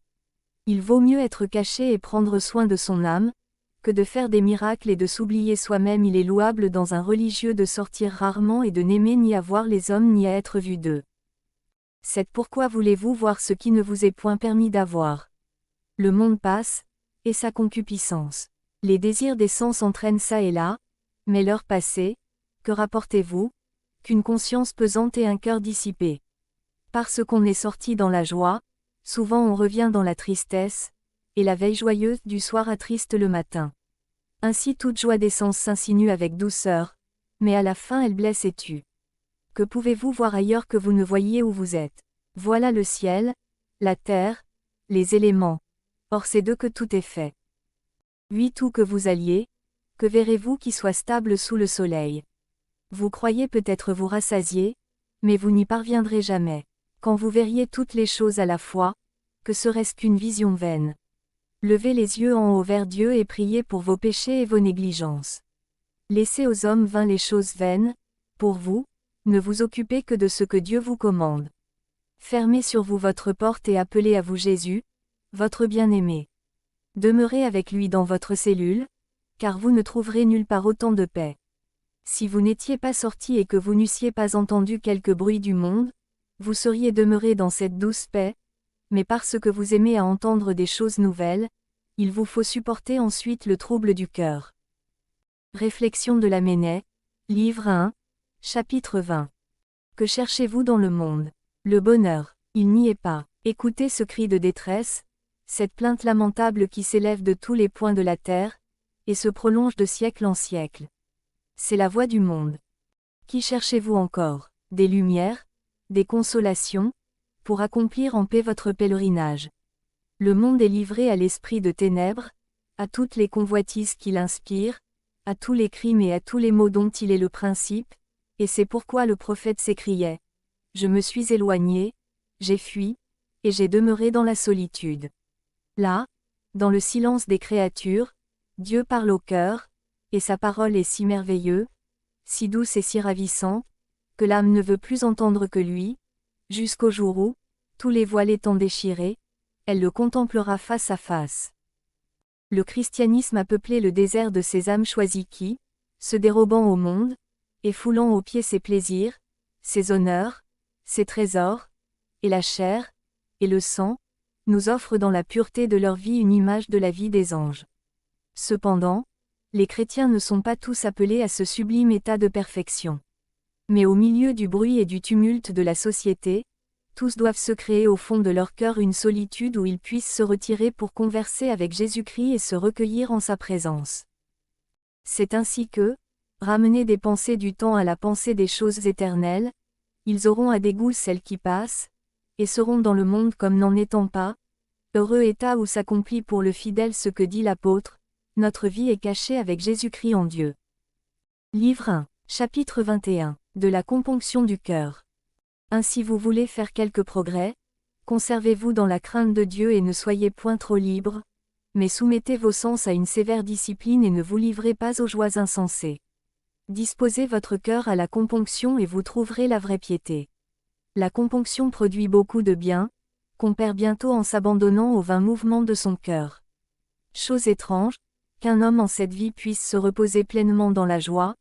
Il vaut mieux être caché et prendre soin de son âme, que de faire des miracles et de s'oublier soi-même. Il est louable dans un religieux de sortir rarement et de n'aimer ni à voir les hommes ni à être vu d'eux. Pourquoi voulez-vous voir ce qui ne vous est point permis d'avoir? Le monde passe, et sa concupiscence. Les désirs des sens entraînent ça et là, mais l'heure passée, que rapportez-vous? Qu'une conscience pesante et un cœur dissipé. Parce qu'on est sorti dans la joie, souvent on revient dans la tristesse, et la veille joyeuse du soir attriste le matin. Ainsi toute joie des sens s'insinue avec douceur, mais à la fin elle blesse et tue. Que pouvez-vous voir ailleurs que vous ne voyez où vous êtes? Voilà le ciel, la terre, les éléments. Or c'est d'eux que tout est fait. Où que vous alliez, que verrez-vous qui soit stable sous le soleil? Vous croyez peut-être vous rassasier, mais vous n'y parviendrez jamais. Quand vous verriez toutes les choses à la fois, que serait-ce qu'une vision vaine? Levez les yeux en haut vers Dieu et priez pour vos péchés et vos négligences. Laissez aux hommes vains les choses vaines, pour vous, ne vous occupez que de ce que Dieu vous commande. Fermez sur vous votre porte et appelez à vous Jésus, votre bien-aimé. Demeurez avec lui dans votre cellule, car vous ne trouverez nulle part autant de paix. Si vous n'étiez pas sorti et que vous n'eussiez pas entendu quelque bruit du monde, vous seriez demeuré dans cette douce paix, mais parce que vous aimez à entendre des choses nouvelles, il vous faut supporter ensuite le trouble du cœur. Réflexion de Lamennais, Livre 1, chapitre 20. Que cherchez-vous dans le monde? Le bonheur, il n'y est pas. Écoutez ce cri de détresse, cette plainte lamentable qui s'élève de tous les points de la terre, et se prolonge de siècle en siècle. C'est la voix du monde. Qui cherchez-vous encore? Des lumières, des consolations, pour accomplir en paix votre pèlerinage. Le monde est livré à l'esprit de ténèbres, à toutes les convoitises qu'il inspire, à tous les crimes et à tous les maux dont il est le principe, et c'est pourquoi le prophète s'écriait: Je me suis éloigné, j'ai fui, et j'ai demeuré dans la solitude. Là, dans le silence des créatures, Dieu parle au cœur, et sa parole est si merveilleuse, si douce et si ravissante, que l'âme ne veut plus entendre que lui, jusqu'au jour où, tous les voiles étant déchirés, elle le contemplera face à face. Le christianisme a peuplé le désert de ces âmes choisies qui, se dérobant au monde, et foulant aux pieds ses plaisirs, ses honneurs, ses trésors, et la chair, et le sang, nous offrent dans la pureté de leur vie une image de la vie des anges. Cependant, les chrétiens ne sont pas tous appelés à ce sublime état de perfection. Mais au milieu du bruit et du tumulte de la société, tous doivent se créer au fond de leur cœur une solitude où ils puissent se retirer pour converser avec Jésus-Christ et se recueillir en sa présence. C'est ainsi que, ramenés des pensées du temps à la pensée des choses éternelles, ils auront à dégoût celles qui passent, et seront dans le monde comme n'en étant pas. Heureux état où s'accomplit pour le fidèle ce que dit l'apôtre: notre vie est cachée avec Jésus-Christ en Dieu. Livre 1, chapitre 21, de la componction du cœur. Ainsi vous voulez faire quelque progrès, conservez-vous dans la crainte de Dieu et ne soyez point trop libres, mais soumettez vos sens à une sévère discipline et ne vous livrez pas aux joies insensées. Disposez votre cœur à la componction et vous trouverez la vraie piété. La componction produit beaucoup de bien, qu'on perd bientôt en s'abandonnant aux vains mouvements de son cœur. Chose étrange, qu'un homme en cette vie puisse se reposer pleinement dans la joie,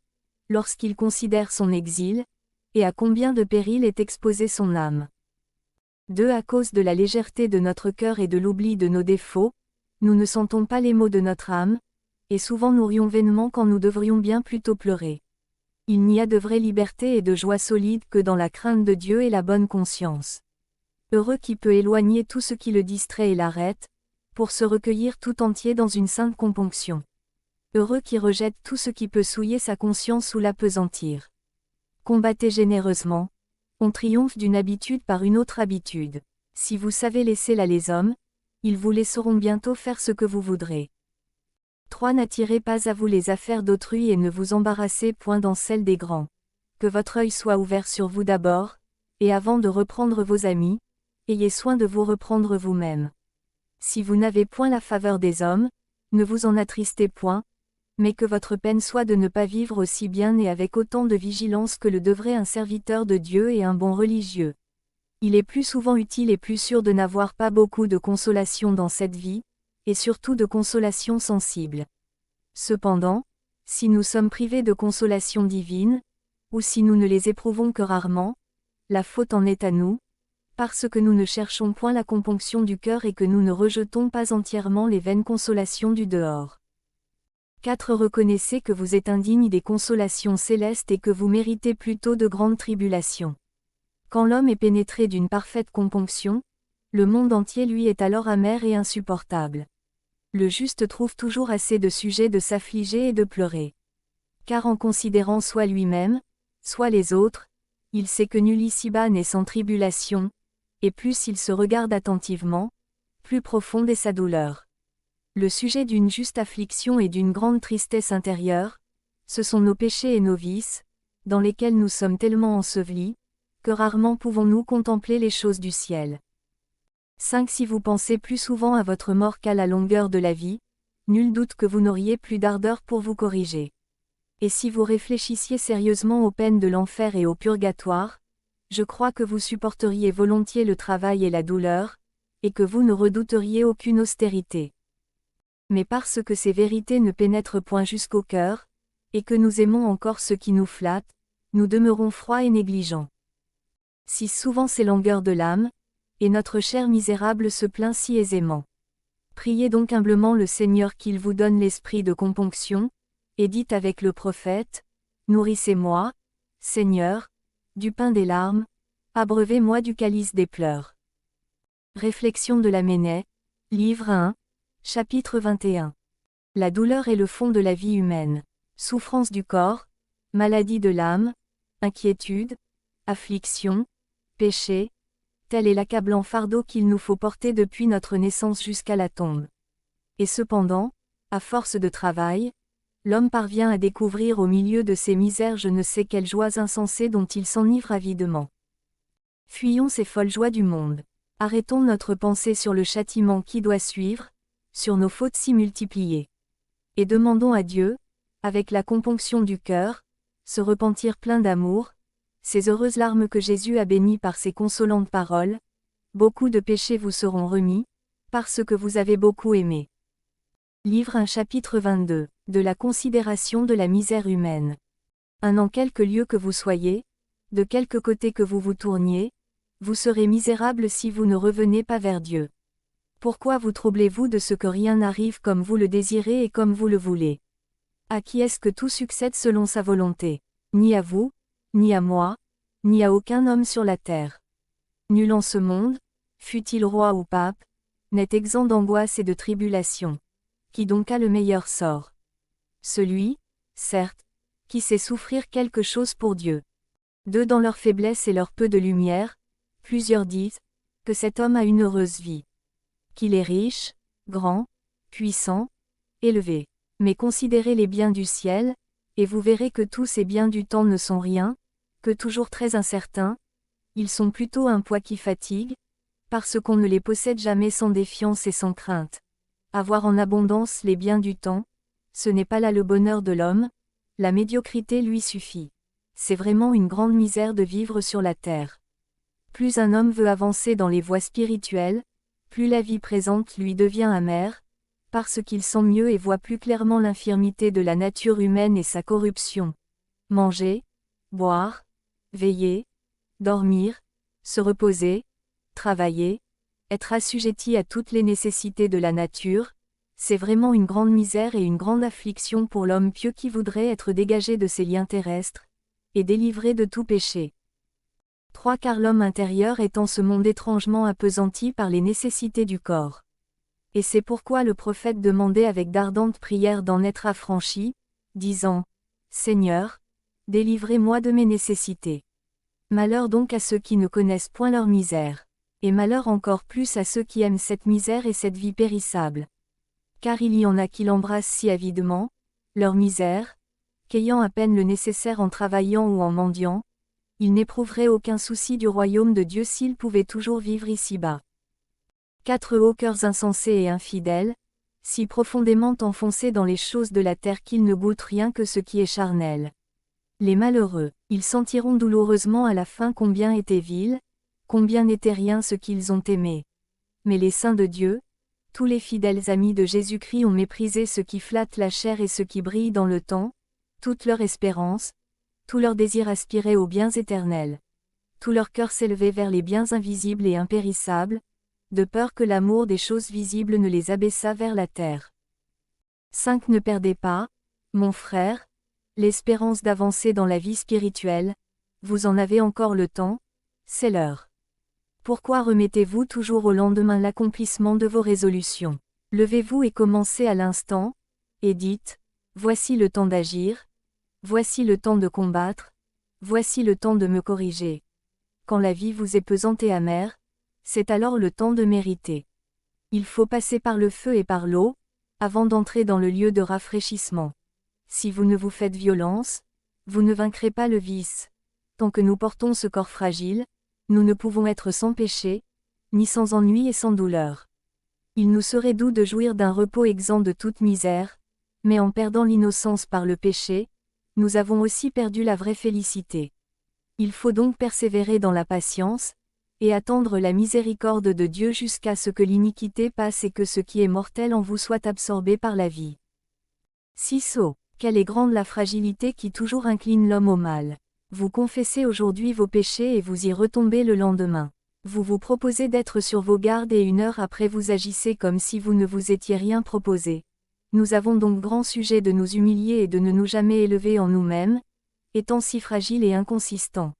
lorsqu'il considère son exil, et à combien de périls est exposée son âme. 2. À cause de la légèreté de notre cœur et de l'oubli de nos défauts, nous ne sentons pas les maux de notre âme, et souvent nous rions vainement quand nous devrions bien plutôt pleurer. Il n'y a de vraie liberté et de joie solide que dans la crainte de Dieu et la bonne conscience. Heureux qui peut éloigner tout ce qui le distrait et l'arrête, pour se recueillir tout entier dans une sainte componction. Heureux qui rejette tout ce qui peut souiller sa conscience ou l'appesantir. Combattez généreusement. On triomphe d'une habitude par une autre habitude. Si vous savez laisser là les hommes, ils vous laisseront bientôt faire ce que vous voudrez. 3. N'attirez pas à vous les affaires d'autrui et ne vous embarrassez point dans celles des grands. Que votre œil soit ouvert sur vous d'abord, et avant de reprendre vos amis, ayez soin de vous reprendre vous-même. Si vous n'avez point la faveur des hommes, ne vous en attristez point, mais que votre peine soit de ne pas vivre aussi bien et avec autant de vigilance que le devrait un serviteur de Dieu et un bon religieux. Il est plus souvent utile et plus sûr de n'avoir pas beaucoup de consolation dans cette vie, et surtout de consolation sensible. Cependant, si nous sommes privés de consolation divine, ou si nous ne les éprouvons que rarement, la faute en est à nous, parce que nous ne cherchons point la componction du cœur et que nous ne rejetons pas entièrement les vaines consolations du dehors. 4. Reconnaissez que vous êtes indigne des consolations célestes et que vous méritez plutôt de grandes tribulations. Quand l'homme est pénétré d'une parfaite componction, le monde entier lui est alors amer et insupportable. Le juste trouve toujours assez de sujets de s'affliger et de pleurer. Car en considérant soit lui-même, soit les autres, il sait que nul ici-bas n'est sans tribulation, et plus il se regarde attentivement, plus profonde est sa douleur. Le sujet d'une juste affliction et d'une grande tristesse intérieure, ce sont nos péchés et nos vices, dans lesquels nous sommes tellement ensevelis, que rarement pouvons-nous contempler les choses du ciel. 5. Si vous pensez plus souvent à votre mort qu'à la longueur de la vie, nul doute que vous n'auriez plus d'ardeur pour vous corriger. Et si vous réfléchissiez sérieusement aux peines de l'enfer et au purgatoire, je crois que vous supporteriez volontiers le travail et la douleur, et que vous ne redouteriez aucune austérité. Mais parce que ces vérités ne pénètrent point jusqu'au cœur, et que nous aimons encore ce qui nous flatte, nous demeurons froids et négligents. 6. Souvent c'est langueur de l'âme, et notre chair misérable se plaint si aisément. Priez donc humblement le Seigneur qu'il vous donne l'esprit de componction, et dites avec le prophète: Nourrissez-moi, Seigneur, du pain des larmes, abreuvez-moi du calice des pleurs. Réflexion de Lamennais, livre 1, chapitre 21. La douleur est le fond de la vie humaine. Souffrance du corps, maladie de l'âme, inquiétude, affliction, péché, tel est l'accablant fardeau qu'il nous faut porter depuis notre naissance jusqu'à la tombe. Et cependant, à force de travail, l'homme parvient à découvrir au milieu de ses misères je ne sais quelles joies insensées dont il s'enivre avidement. Fuyons ces folles joies du monde. Arrêtons notre pensée sur le châtiment qui doit suivre, sur nos fautes si multipliées. Et demandons à Dieu, avec la componction du cœur, se repentir plein d'amour, ces heureuses larmes que Jésus a bénies par ses consolantes paroles, beaucoup de péchés vous seront remis, parce que vous avez beaucoup aimé. Livre 1 chapitre 22, de la considération de la misère humaine. En quelque lieu que vous soyez, de quelque côté que vous vous tourniez, vous serez misérable si vous ne revenez pas vers Dieu. Pourquoi vous troublez-vous de ce que rien n'arrive comme vous le désirez et comme vous le voulez? À qui est-ce que tout succède selon sa volonté? Ni à vous, ni à moi, ni à aucun homme sur la terre. Nul en ce monde, fût-il roi ou pape, n'est exempt d'angoisse et de tribulation. Qui donc a le meilleur sort? Celui, certes, qui sait souffrir quelque chose pour Dieu. D'eux dans leur faiblesse et leur peu de lumière, plusieurs disent, que cet homme a une heureuse vie. Qu'il est riche, grand, puissant, élevé. Mais considérez les biens du ciel, et vous verrez que tous ces biens du temps ne sont rien, que toujours très incertains, ils sont plutôt un poids qui fatigue, parce qu'on ne les possède jamais sans défiance et sans crainte. Avoir en abondance les biens du temps, ce n'est pas là le bonheur de l'homme, la médiocrité lui suffit. C'est vraiment une grande misère de vivre sur la terre. Plus un homme veut avancer dans les voies spirituelles, plus la vie présente lui devient amère, parce qu'il sent mieux et voit plus clairement l'infirmité de la nature humaine et sa corruption. Manger, boire, veiller, dormir, se reposer, travailler, être assujetti à toutes les nécessités de la nature, c'est vraiment une grande misère et une grande affliction pour l'homme pieux qui voudrait être dégagé de ses liens terrestres, et délivré de tout péché. 3 car l'homme intérieur est en ce monde étrangement appesanti par les nécessités du corps. Et c'est pourquoi le prophète demandait avec d'ardentes prières d'en être affranchi, disant, Seigneur, délivrez-moi de mes nécessités. Malheur donc à ceux qui ne connaissent point leur misère, et malheur encore plus à ceux qui aiment cette misère et cette vie périssable. Car il y en a qui l'embrassent si avidement, leur misère, qu'ayant à peine le nécessaire en travaillant ou en mendiant, ils n'éprouveraient aucun souci du royaume de Dieu s'ils pouvaient toujours vivre ici-bas. 4 hauts cœurs insensés et infidèles, si profondément enfoncés dans les choses de la terre qu'ils ne goûtent rien que ce qui est charnel. Les malheureux, ils sentiront douloureusement à la fin combien était vil, combien n'était rien ce qu'ils ont aimé. Mais les saints de Dieu, tous les fidèles amis de Jésus-Christ ont méprisé ce qui flatte la chair et ce qui brille dans le temps, toute leur espérance, tout leur désir aspirait aux biens éternels. Tout leur cœur s'élevait vers les biens invisibles et impérissables, de peur que l'amour des choses visibles ne les abaissât vers la terre. 5 Ne perdez pas, mon frère, l'espérance d'avancer dans la vie spirituelle, vous en avez encore le temps, c'est l'heure. Pourquoi remettez-vous toujours au lendemain l'accomplissement de vos résolutions? Levez-vous et commencez à l'instant, et dites, voici le temps d'agir, voici le temps de combattre, voici le temps de me corriger. Quand la vie vous est pesante et amère, c'est alors le temps de mériter. Il faut passer par le feu et par l'eau, avant d'entrer dans le lieu de rafraîchissement. Si vous ne vous faites violence, vous ne vaincrez pas le vice. Tant que nous portons ce corps fragile, nous ne pouvons être sans péché, ni sans ennui et sans douleur. Il nous serait doux de jouir d'un repos exempt de toute misère, mais en perdant l'innocence par le péché, nous avons aussi perdu la vraie félicité. Il faut donc persévérer dans la patience, et attendre la miséricorde de Dieu jusqu'à ce que l'iniquité passe et que ce qui est mortel en vous soit absorbé par la vie. 6 Quelle est grande la fragilité qui toujours incline l'homme au mal. Vous confessez aujourd'hui vos péchés et vous y retombez le lendemain. Vous vous proposez d'être sur vos gardes et 1 heure après vous agissez comme si vous ne vous étiez rien proposé. Nous avons donc grand sujet de nous humilier et de ne nous jamais élever en nous-mêmes, étant si fragiles et inconsistants.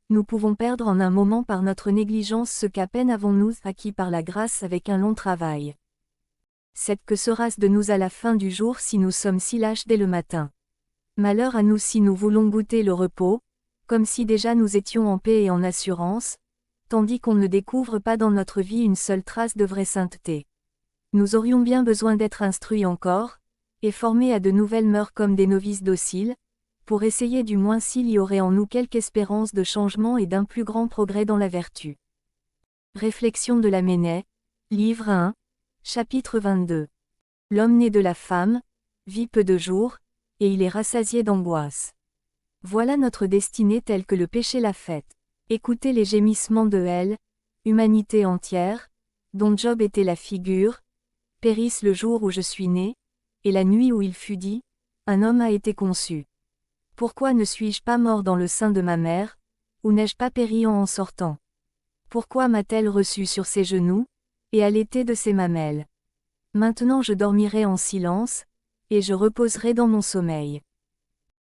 Nous pouvons perdre en un moment par notre négligence ce qu'à peine avons-nous acquis par la grâce avec un long travail. Que sera-ce de nous à la fin du jour si nous sommes si lâches dès le matin? Malheur à nous si nous voulons goûter le repos, comme si déjà nous étions en paix et en assurance, tandis qu'on ne découvre pas dans notre vie une seule trace de vraie sainteté. Nous aurions bien besoin d'être instruits encore, et formés à de nouvelles mœurs comme des novices dociles, pour essayer du moins s'il y aurait en nous quelque espérance de changement et d'un plus grand progrès dans la vertu. Réflexion de Lamennais, livre 1, chapitre 22. L'homme né de la femme, vit peu de jours, et il est rassasié d'angoisse. Voilà notre destinée telle que le péché l'a faite. Écoutez les gémissements de elle, humanité entière, dont Job était la figure, périsse le jour où je suis né, et la nuit où il fut dit, un homme a été conçu. Pourquoi ne suis-je pas mort dans le sein de ma mère, ou n'ai-je pas péri en sortant? Pourquoi m'a-t-elle reçu sur ses genoux, et allaité de ses mamelles? Maintenant je dormirai en silence, et je reposerai dans mon sommeil.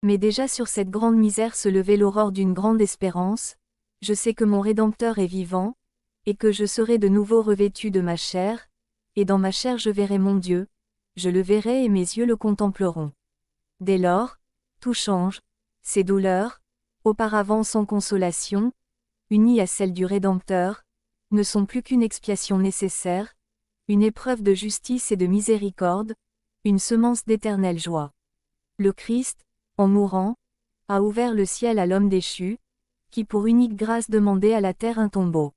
Mais déjà sur cette grande misère se levait l'aurore d'une grande espérance, je sais que mon Rédempteur est vivant, et que je serai de nouveau revêtu de ma chair, et dans ma chair je verrai mon Dieu, je le verrai et mes yeux le contempleront. Dès lors, tout change, ces douleurs, auparavant sans consolation, unies à celles du Rédempteur, ne sont plus qu'une expiation nécessaire, une épreuve de justice et de miséricorde, une semence d'éternelle joie. Le Christ, en mourant, a ouvert le ciel à l'homme déchu, qui pour unique grâce demandait à la terre un tombeau.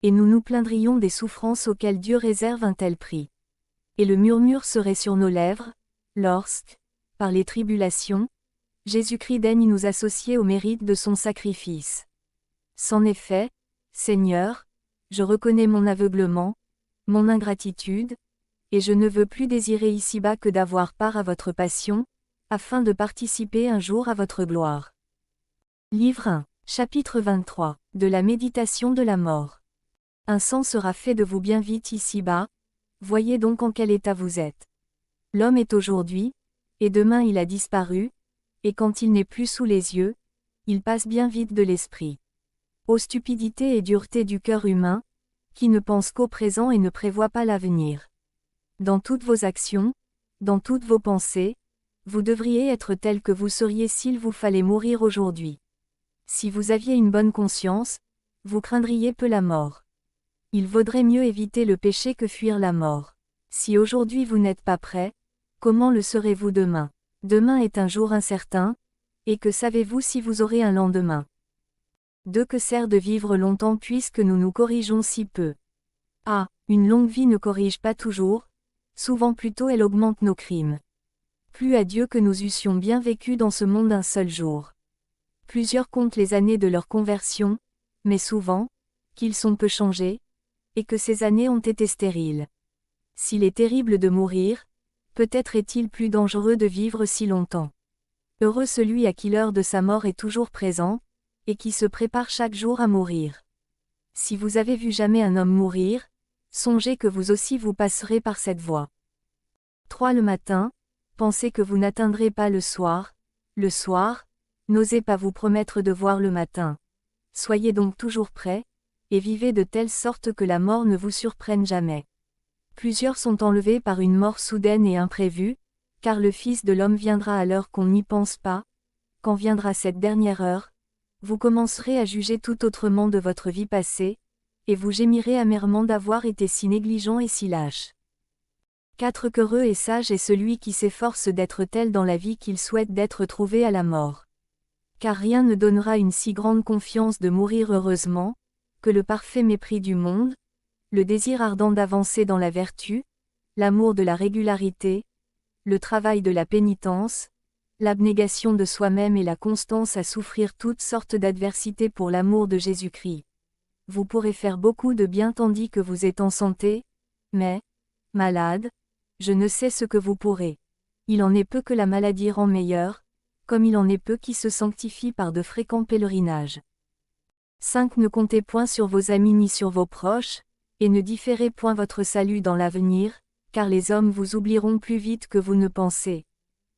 Et nous nous plaindrions des souffrances auxquelles Dieu réserve un tel prix. Et le murmure serait sur nos lèvres, lorsque, par les tribulations, Jésus-Christ daigne nous associer au mérite de son sacrifice. C'en est fait, Seigneur, je reconnais mon aveuglement, mon ingratitude, et je ne veux plus désirer ici-bas que d'avoir part à votre passion, afin de participer un jour à votre gloire. Livre 1, chapitre 23, de la méditation de la mort. Un sang sera fait de vous bien vite ici-bas, voyez donc en quel état vous êtes. L'homme est aujourd'hui, et demain il a disparu, et quand il n'est plus sous les yeux, il passe bien vite de l'esprit. Ô stupidité et dureté du cœur humain, qui ne pense qu'au présent et ne prévoit pas l'avenir. Dans toutes vos actions, dans toutes vos pensées, vous devriez être tel que vous seriez s'il vous fallait mourir aujourd'hui. Si vous aviez une bonne conscience, vous craindriez peu la mort. Il vaudrait mieux éviter le péché que fuir la mort. Si aujourd'hui vous n'êtes pas prêt, comment le serez-vous demain? Demain est un jour incertain, et que savez-vous si vous aurez un lendemain? De que sert de vivre longtemps puisque nous nous corrigeons si peu? Ah, une longue vie ne corrige pas toujours, souvent plutôt elle augmente nos crimes. Plus à Dieu que nous eussions bien vécu dans ce monde un seul jour. Plusieurs comptent les années de leur conversion, mais souvent, qu'ils sont peu changés, et que ces années ont été stériles. S'il est terrible de mourir, peut-être est-il plus dangereux de vivre si longtemps. Heureux celui à qui l'heure de sa mort est toujours présente, et qui se prépare chaque jour à mourir. Si vous avez vu jamais un homme mourir, songez que vous aussi vous passerez par cette voie. 3. Le matin, pensez que vous n'atteindrez pas le soir, n'osez pas vous promettre de voir le matin. Soyez donc toujours prêts, et vivez de telle sorte que la mort ne vous surprenne jamais. Plusieurs sont enlevés par une mort soudaine et imprévue, car le Fils de l'homme viendra à l'heure qu'on n'y pense pas. Quand viendra cette dernière heure, vous commencerez à juger tout autrement de votre vie passée, et vous gémirez amèrement d'avoir été si négligent et si lâche. 4. Qu'heureux et sage est celui qui s'efforce d'être tel dans la vie qu'il souhaite d'être trouvé à la mort. Car rien ne donnera une si grande confiance de mourir heureusement, que le parfait mépris du monde, le désir ardent d'avancer dans la vertu, l'amour de la régularité, le travail de la pénitence, l'abnégation de soi-même et la constance à souffrir toutes sortes d'adversités pour l'amour de Jésus-Christ. Vous pourrez faire beaucoup de bien tandis que vous êtes en santé, mais, malade, je ne sais ce que vous pourrez. Il en est peu que la maladie rend meilleur, comme il en est peu qui se sanctifient par de fréquents pèlerinages. 5. Ne comptez point sur vos amis ni sur vos proches, et ne différez point votre salut dans l'avenir, car les hommes vous oublieront plus vite que vous ne pensez.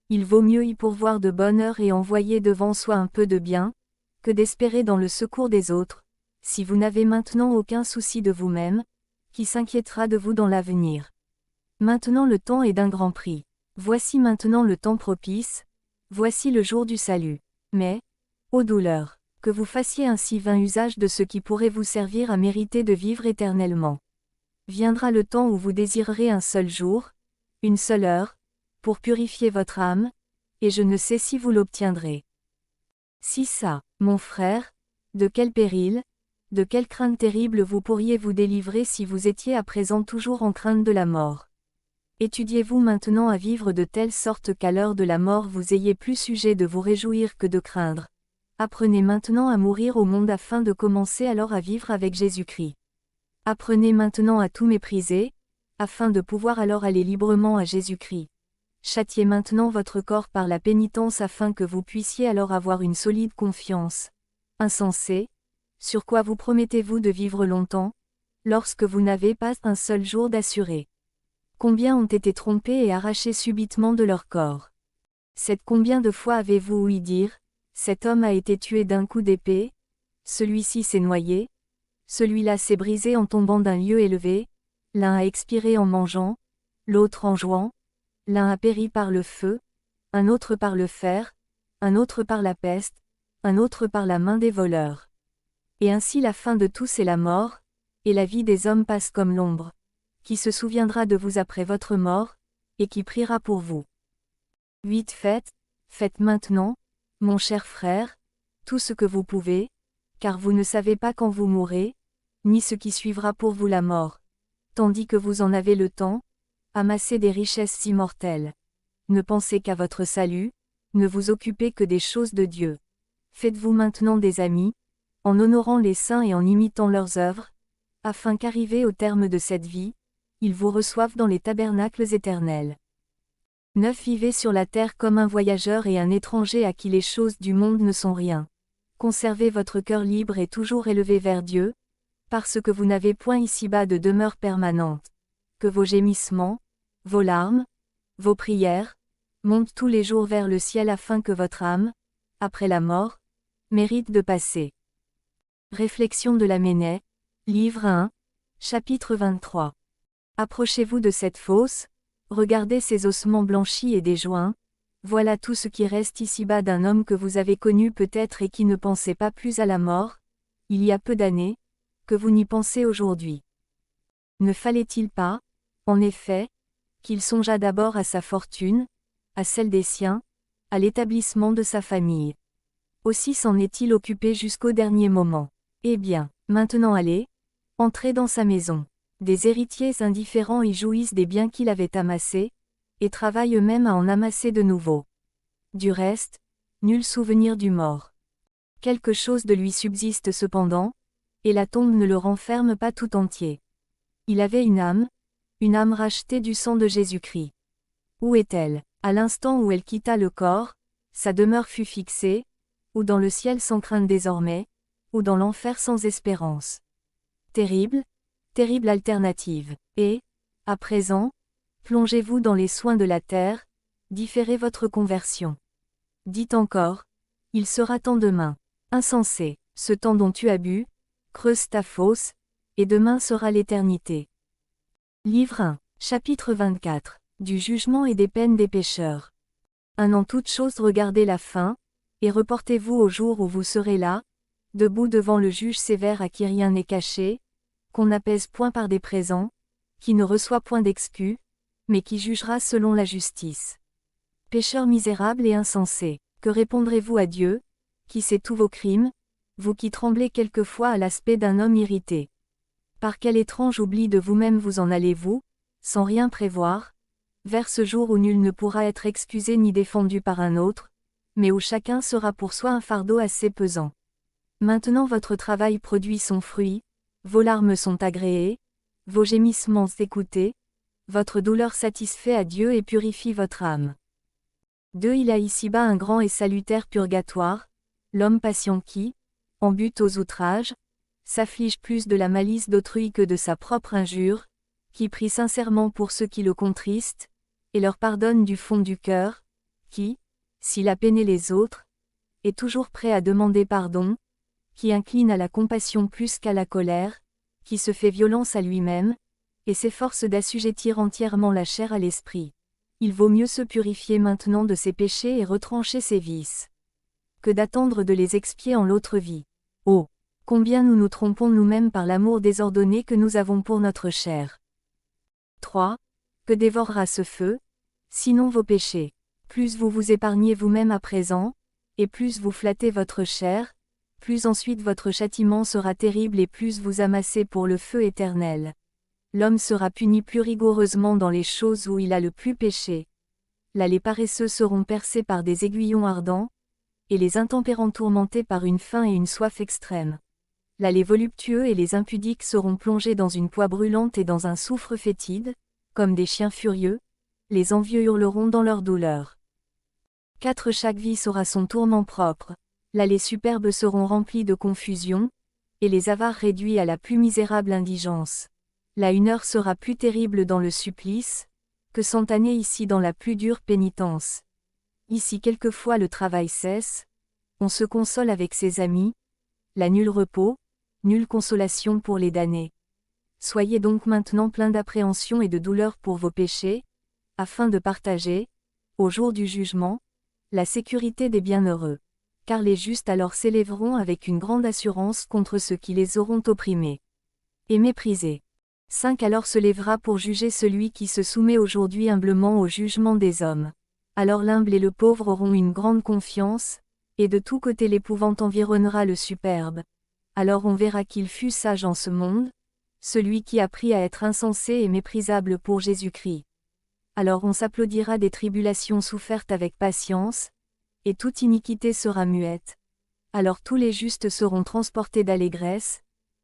Il vaut mieux y pourvoir de bonne heure et envoyer devant soi un peu de bien, que d'espérer dans le secours des autres, si vous n'avez maintenant aucun souci de vous-même, qui s'inquiétera de vous dans l'avenir. Maintenant le temps est d'un grand prix. Voici maintenant le temps propice, voici le jour du salut. Mais, ô douleur, que vous fassiez ainsi vain usage de ce qui pourrait vous servir à mériter de vivre éternellement. Viendra le temps où vous désirerez un seul jour, une seule heure, pour purifier votre âme, et je ne sais si vous l'obtiendrez. Si ça, mon frère, de quel péril, de quelle crainte terrible vous pourriez vous délivrer si vous étiez à présent toujours en crainte de la mort. Étudiez-vous maintenant à vivre de telle sorte qu'à l'heure de la mort vous ayez plus sujet de vous réjouir que de craindre. Apprenez maintenant à mourir au monde afin de commencer alors à vivre avec Jésus-Christ. Apprenez maintenant à tout mépriser, afin de pouvoir alors aller librement à Jésus-Christ. Châtiez maintenant votre corps par la pénitence afin que vous puissiez alors avoir une solide confiance. Insensé, sur quoi vous promettez-vous de vivre longtemps, lorsque vous n'avez pas un seul jour d'assuré? Combien ont été trompés et arrachés subitement de leur corps? Combien de fois avez-vous ouï dire, cet homme a été tué d'un coup d'épée, celui-ci s'est noyé, celui-là s'est brisé en tombant d'un lieu élevé, l'un a expiré en mangeant, l'autre en jouant, l'un a péri par le feu, un autre par le fer, un autre par la peste, un autre par la main des voleurs. Et ainsi la fin de tous est la mort, et la vie des hommes passe comme l'ombre. Qui se souviendra de vous après votre mort, et qui priera pour vous. 8. Faites maintenant, mon cher frère, tout ce que vous pouvez, car vous ne savez pas quand vous mourrez, ni ce qui suivra pour vous la mort. Tandis que vous en avez le temps, amassez des richesses immortelles. Ne pensez qu'à votre salut, ne vous occupez que des choses de Dieu. Faites-vous maintenant des amis, en honorant les saints et en imitant leurs œuvres, afin qu'arrivé au terme de cette vie, ils vous reçoivent dans les tabernacles éternels. 9. Vivez sur la terre comme un voyageur et un étranger à qui les choses du monde ne sont rien. Conservez votre cœur libre et toujours élevé vers Dieu, parce que vous n'avez point ici-bas de demeure permanente. Que vos gémissements, vos larmes, vos prières, montent tous les jours vers le ciel afin que votre âme, après la mort, mérite de passer. Réflexion de Lamennais, livre 1, chapitre 23. Approchez-vous de cette fosse, regardez ces ossements blanchis et déjoints, voilà tout ce qui reste ici-bas d'un homme que vous avez connu peut-être et qui ne pensait pas plus à la mort, il y a peu d'années, que vous n'y pensez aujourd'hui. Ne fallait-il pas, en effet, qu'il songeât d'abord à sa fortune, à celle des siens, à l'établissement de sa famille. Aussi s'en est-il occupé jusqu'au dernier moment. Eh bien, maintenant allez, entrez dans sa maison. Des héritiers indifférents y jouissent des biens qu'il avait amassés, et travaillent eux-mêmes à en amasser de nouveaux. Du reste, nul souvenir du mort. Quelque chose de lui subsiste cependant, et la tombe ne le renferme pas tout entier. Il avait une âme rachetée du sang de Jésus-Christ. Où est-elle? À l'instant où elle quitta le corps, sa demeure fut fixée, ou dans le ciel sans crainte désormais, ou dans l'enfer sans espérance. Terrible alternative. Et, à présent, plongez-vous dans les soins de la terre, différez votre conversion. Dites encore, il sera temps demain. Insensé, ce temps dont tu as bu, creuse ta fosse, et demain sera l'éternité. Livre 1, chapitre 24, du jugement et des peines des pécheurs. En toute chose regardez la fin, et reportez-vous au jour où vous serez là, debout devant le juge sévère à qui rien n'est caché, qu'on n'apaise point par des présents, qui ne reçoit point d'excus, mais qui jugera selon la justice. Pécheurs misérables et insensés, que répondrez-vous à Dieu, qui sait tous vos crimes, vous qui tremblez quelquefois à l'aspect d'un homme irrité? Par quel étrange oubli de vous-même vous en allez-vous, sans rien prévoir, vers ce jour où nul ne pourra être excusé ni défendu par un autre, mais où chacun sera pour soi un fardeau assez pesant. Maintenant votre travail produit son fruit, vos larmes sont agréées, vos gémissements écoutés, votre douleur satisfait à Dieu et purifie votre âme. 2. Il a ici-bas un grand et salutaire purgatoire, l'homme patient qui, en butte aux outrages, s'afflige plus de la malice d'autrui que de sa propre injure, qui prie sincèrement pour ceux qui le contristent, et leur pardonne du fond du cœur, qui, s'il a peiné les autres, est toujours prêt à demander pardon, qui incline à la compassion plus qu'à la colère, qui se fait violence à lui-même, et s'efforce d'assujettir entièrement la chair à l'esprit. Il vaut mieux se purifier maintenant de ses péchés et retrancher ses vices, que d'attendre de les expier en l'autre vie. Oh! Combien nous nous trompons nous-mêmes par l'amour désordonné que nous avons pour notre chair. 3. Que dévorera ce feu, sinon vos péchés? Plus vous vous épargnez vous-même à présent, et plus vous flattez votre chair, plus ensuite votre châtiment sera terrible et plus vous amassez pour le feu éternel. L'homme sera puni plus rigoureusement dans les choses où il a le plus péché. Là les paresseux seront percés par des aiguillons ardents, et les intempérants tourmentés par une faim et une soif extrême. Là les voluptueux et les impudiques seront plongés dans une poix brûlante et dans un soufre fétide, comme des chiens furieux, les envieux hurleront dans leur douleur. 4. Chaque vice aura son tourment propre. Là les superbes seront remplis de confusion, et les avares réduits à la plus misérable indigence. Là une heure sera plus terrible dans le supplice, que 100 années ici dans la plus dure pénitence. Ici quelquefois le travail cesse, on se console avec ses amis, là nul repos, nulle consolation pour les damnés. Soyez donc maintenant pleins d'appréhension et de douleur pour vos péchés, afin de partager, au jour du jugement, la sécurité des bienheureux. Car les justes alors s'élèveront avec une grande assurance contre ceux qui les auront opprimés et méprisés. 5. Alors se lèvera pour juger celui qui se soumet aujourd'hui humblement au jugement des hommes. Alors l'humble et le pauvre auront une grande confiance, et de tous côtés l'épouvante environnera le superbe. Alors on verra qu'il fut sage en ce monde, celui qui a appris à être insensé et méprisable pour Jésus-Christ. Alors on s'applaudira des tribulations souffertes avec patience, et toute iniquité sera muette. Alors tous les justes seront transportés d'allégresse,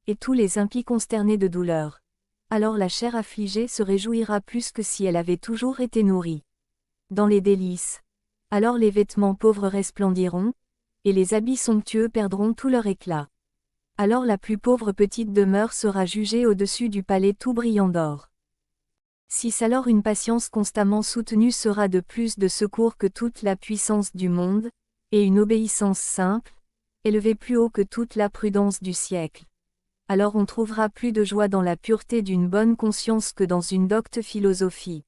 et tous les impies consternés de douleur. Alors la chair affligée se réjouira plus que si elle avait toujours été nourrie dans les délices. Alors les vêtements pauvres resplendiront, et les habits somptueux perdront tout leur éclat. Alors la plus pauvre petite demeure sera jugée au-dessus du palais tout brillant d'or. 6. Alors une patience constamment soutenue sera de plus de secours que toute la puissance du monde, et une obéissance simple, élevée plus haut que toute la prudence du siècle. Alors on trouvera plus de joie dans la pureté d'une bonne conscience que dans une docte philosophie.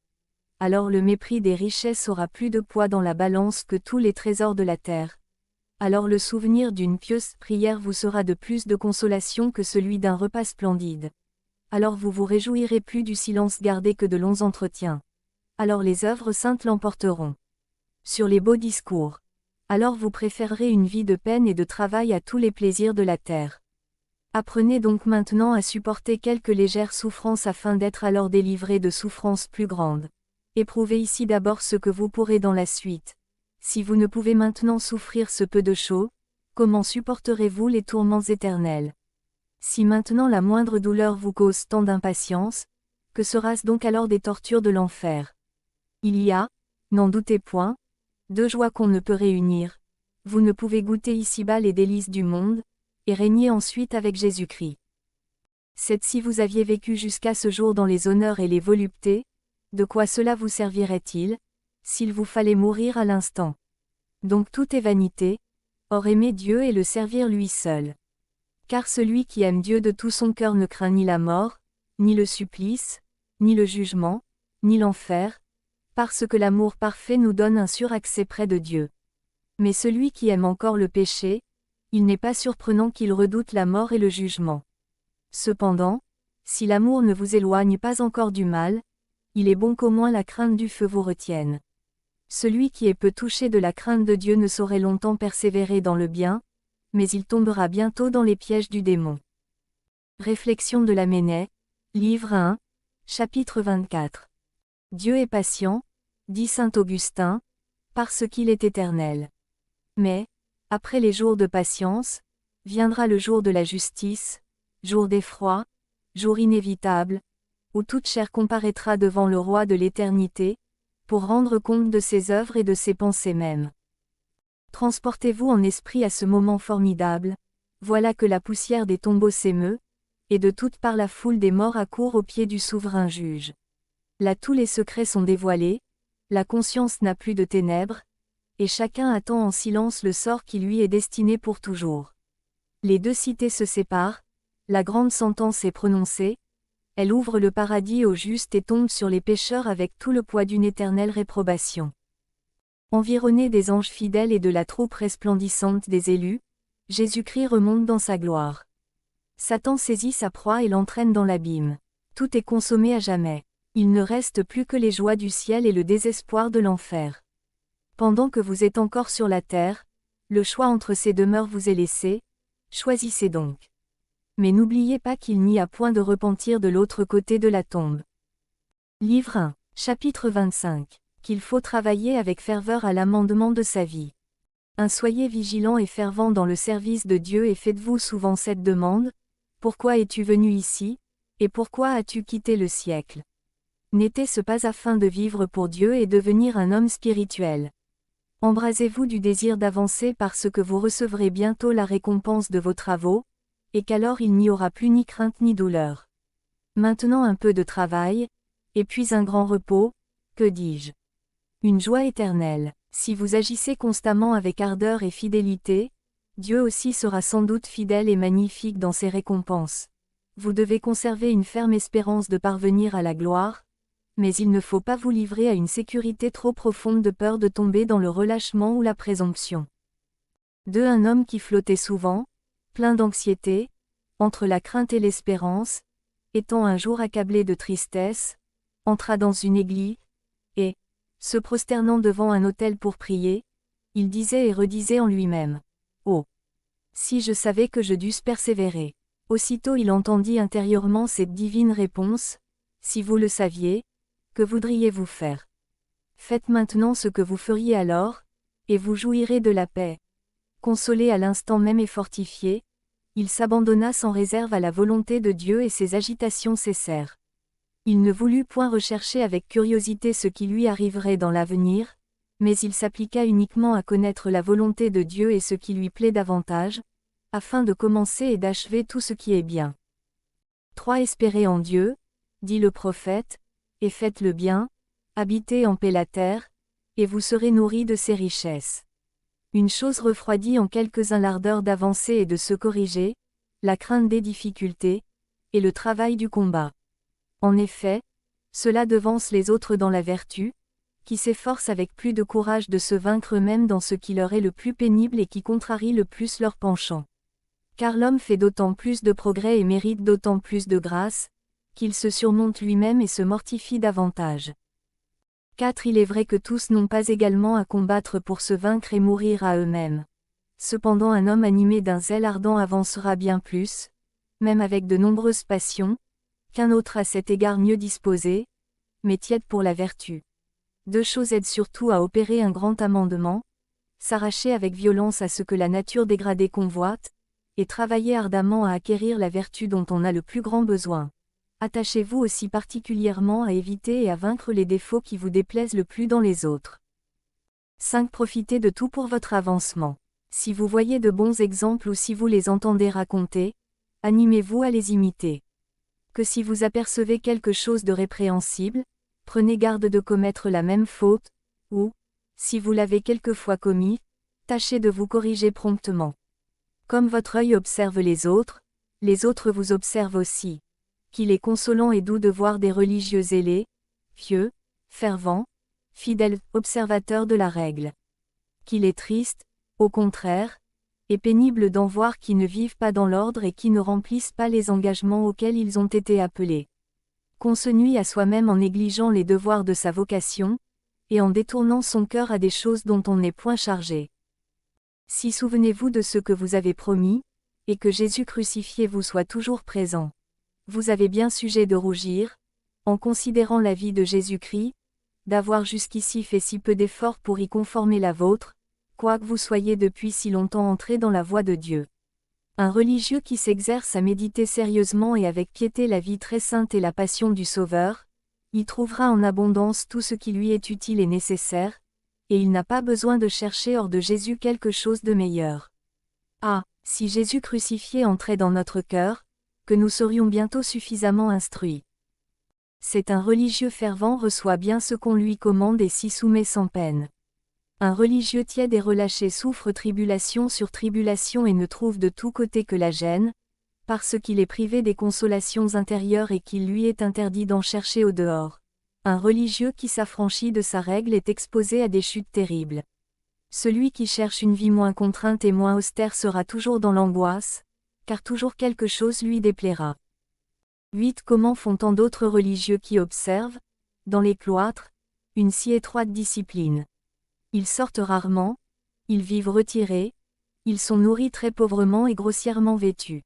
Alors le mépris des richesses aura plus de poids dans la balance que tous les trésors de la terre. Alors le souvenir d'une pieuse prière vous sera de plus de consolation que celui d'un repas splendide. Alors vous vous réjouirez plus du silence gardé que de longs entretiens. Alors les œuvres saintes l'emporteront sur les beaux discours. Alors vous préférerez une vie de peine et de travail à tous les plaisirs de la terre. Apprenez donc maintenant à supporter quelques légères souffrances afin d'être alors délivrés de souffrances plus grandes. Éprouvez ici d'abord ce que vous pourrez dans la suite. Si vous ne pouvez maintenant souffrir ce peu de chaud, comment supporterez-vous les tourments éternels? Si maintenant la moindre douleur vous cause tant d'impatience, que sera-ce donc alors des tortures de l'enfer? Il y a, n'en doutez point, deux joies qu'on ne peut réunir. Vous ne pouvez goûter ici-bas les délices du monde, et régner ensuite avec Jésus-Christ. 7. Si vous aviez vécu jusqu'à ce jour dans les honneurs et les voluptés, de quoi cela vous servirait-il, s'il vous fallait mourir à l'instant? Donc tout est vanité, or aimer Dieu et le servir lui seul. Car celui qui aime Dieu de tout son cœur ne craint ni la mort, ni le supplice, ni le jugement, ni l'enfer, parce que l'amour parfait nous donne un sûr accès près de Dieu. Mais celui qui aime encore le péché, il n'est pas surprenant qu'il redoute la mort et le jugement. Cependant, si l'amour ne vous éloigne pas encore du mal, il est bon qu'au moins la crainte du feu vous retienne. Celui qui est peu touché de la crainte de Dieu ne saurait longtemps persévérer dans le bien, mais il tombera bientôt dans les pièges du démon. Réflexion de Lamennais, livre 1, chapitre 24. Dieu est patient, dit saint Augustin, parce qu'il est éternel. Mais, après les jours de patience, viendra le jour de la justice, jour d'effroi, jour inévitable, où toute chair comparaîtra devant le roi de l'éternité, pour rendre compte de ses œuvres et de ses pensées mêmes. Transportez-vous en esprit à ce moment formidable, voilà que la poussière des tombeaux s'émeut, et de toutes parts la foule des morts accourt aux pieds du souverain juge. Là tous les secrets sont dévoilés, la conscience n'a plus de ténèbres, et chacun attend en silence le sort qui lui est destiné pour toujours. Les deux cités se séparent, la grande sentence est prononcée, elle ouvre le paradis aux justes et tombe sur les pécheurs avec tout le poids d'une éternelle réprobation. Environné des anges fidèles et de la troupe resplendissante des élus, Jésus-Christ remonte dans sa gloire. Satan saisit sa proie et l'entraîne dans l'abîme. Tout est consommé à jamais. Il ne reste plus que les joies du ciel et le désespoir de l'enfer. Pendant que vous êtes encore sur la terre, le choix entre ces demeures vous est laissé, choisissez donc. Mais n'oubliez pas qu'il n'y a point de repentir de l'autre côté de la tombe. Livre 1, chapitre 25. Qu'il faut travailler avec ferveur à l'amendement de sa vie. Soyez vigilants et fervents dans le service de Dieu et faites-vous souvent cette demande: pourquoi es-tu venu ici, et pourquoi as-tu quitté le siècle? N'était-ce pas afin de vivre pour Dieu et devenir un homme spirituel? Embrasez-vous du désir d'avancer parce que vous recevrez bientôt la récompense de vos travaux, et qu'alors il n'y aura plus ni crainte ni douleur. Maintenant un peu de travail, et puis un grand repos, que dis-je? Une joie éternelle. Si vous agissez constamment avec ardeur et fidélité, Dieu aussi sera sans doute fidèle et magnifique dans ses récompenses. Vous devez conserver une ferme espérance de parvenir à la gloire, mais il ne faut pas vous livrer à une sécurité trop profonde de peur de tomber dans le relâchement ou la présomption. Un homme qui flottait souvent, plein d'anxiété, entre la crainte et l'espérance, étant un jour accablé de tristesse, entra dans une église, et, se prosternant devant un autel pour prier, il disait et redisait en lui-même: « Oh! Si je savais que je dusse persévérer !» Aussitôt il entendit intérieurement cette divine réponse: « Si vous le saviez, que voudriez-vous faire? Faites maintenant ce que vous feriez alors, et vous jouirez de la paix. » Consolé à l'instant même et fortifié, il s'abandonna sans réserve à la volonté de Dieu et ses agitations cessèrent. Il ne voulut point rechercher avec curiosité ce qui lui arriverait dans l'avenir, mais il s'appliqua uniquement à connaître la volonté de Dieu et ce qui lui plaît davantage, afin de commencer et d'achever tout ce qui est bien. 3. Espérez en Dieu, dit le prophète, et faites le bien, habitez en paix la terre, et vous serez nourris de ses richesses. Une chose refroidit en quelques-uns l'ardeur d'avancer et de se corriger, la crainte des difficultés, et le travail du combat. En effet, cela devance les autres dans la vertu, qui s'efforcent avec plus de courage de se vaincre eux-mêmes dans ce qui leur est le plus pénible et qui contrarie le plus leur penchant. Car l'homme fait d'autant plus de progrès et mérite d'autant plus de grâce, qu'il se surmonte lui-même et se mortifie davantage. 4. Il est vrai que tous n'ont pas également à combattre pour se vaincre et mourir à eux-mêmes. Cependant un homme animé d'un zèle ardent avancera bien plus, même avec de nombreuses passions, qu'un autre à cet égard mieux disposé, mais tiède pour la vertu. 2 choses aident surtout à opérer un grand amendement: s'arracher avec violence à ce que la nature dégradée convoite, et travailler ardemment à acquérir la vertu dont on a le plus grand besoin. Attachez-vous aussi particulièrement à éviter et à vaincre les défauts qui vous déplaisent le plus dans les autres. 5. Profitez de tout pour votre avancement. Si vous voyez de bons exemples ou si vous les entendez raconter, animez-vous à les imiter. Que si vous apercevez quelque chose de répréhensible, prenez garde de commettre la même faute, ou, si vous l'avez quelquefois commis, tâchez de vous corriger promptement. Comme votre œil observe les autres vous observent aussi. Qu'il est consolant et doux de voir des religieux zélés, pieux, fervents, fidèles, observateurs de la règle. Qu'il est triste, au contraire, et pénible d'en voir qui ne vivent pas dans l'ordre et qui ne remplissent pas les engagements auxquels ils ont été appelés. Qu'on se nuit à soi-même en négligeant les devoirs de sa vocation, et en détournant son cœur à des choses dont on n'est point chargé. Si souvenez-vous de ce que vous avez promis, et que Jésus crucifié vous soit toujours présent. Vous avez bien sujet de rougir, en considérant la vie de Jésus-Christ, d'avoir jusqu'ici fait si peu d'efforts pour y conformer la vôtre, quoique vous soyez depuis si longtemps entrés dans la voie de Dieu. Un religieux qui s'exerce à méditer sérieusement et avec piété la vie très sainte et la passion du Sauveur, y trouvera en abondance tout ce qui lui est utile et nécessaire, et il n'a pas besoin de chercher hors de Jésus quelque chose de meilleur. Ah, si Jésus crucifié entrait dans notre cœur, que nous serions bientôt suffisamment instruits. C'est un religieux fervent reçoit bien ce qu'on lui commande et s'y soumet sans peine. Un religieux tiède et relâché souffre tribulation sur tribulation et ne trouve de tous côtés que la gêne, parce qu'il est privé des consolations intérieures et qu'il lui est interdit d'en chercher au dehors. Un religieux qui s'affranchit de sa règle est exposé à des chutes terribles. Celui qui cherche une vie moins contrainte et moins austère sera toujours dans l'angoisse, car toujours quelque chose lui déplaira. 8. Comment font tant d'autres religieux qui observent, dans les cloîtres, une si étroite discipline? Ils sortent rarement, ils vivent retirés, ils sont nourris très pauvrement et grossièrement vêtus.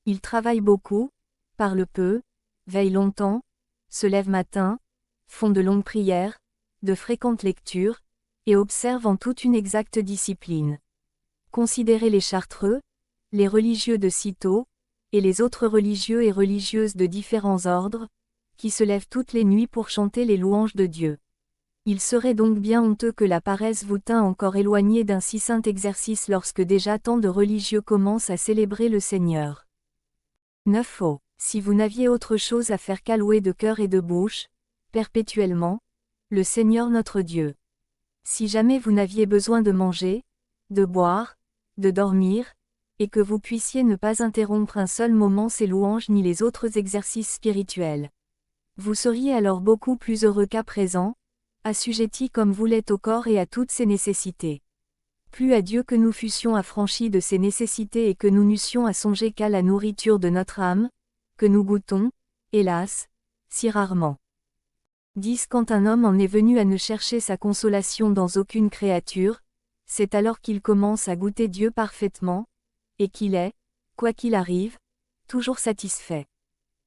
Ils travaillent beaucoup, parlent peu, veillent longtemps, se lèvent matin, font de longues prières, de fréquentes lectures, et observent en toute une exacte discipline. Considérez les chartreux, les religieux de sitôt, et les autres religieux et religieuses de différents ordres, qui se lèvent toutes les nuits pour chanter les louanges de Dieu. Il serait donc bien honteux que la paresse vous tînt encore éloigné d'un si saint exercice lorsque déjà tant de religieux commencent à célébrer le Seigneur. 9. Oh, si vous n'aviez autre chose à faire qu'à louer de cœur et de bouche, perpétuellement, le Seigneur notre Dieu. Si jamais vous n'aviez besoin de manger, de boire, de dormir, et que vous puissiez ne pas interrompre un seul moment ces louanges ni les autres exercices spirituels. Vous seriez alors beaucoup plus heureux qu'à présent, assujettis comme vous l'êtes au corps et à toutes ses nécessités. Plus à Dieu que nous fussions affranchis de ses nécessités et que nous n'eussions à songer qu'à la nourriture de notre âme, que nous goûtons, hélas, si rarement. 10. Quand un homme en est venu à ne chercher sa consolation dans aucune créature, c'est alors qu'il commence à goûter Dieu parfaitement, et qu'il est, quoi qu'il arrive, toujours satisfait.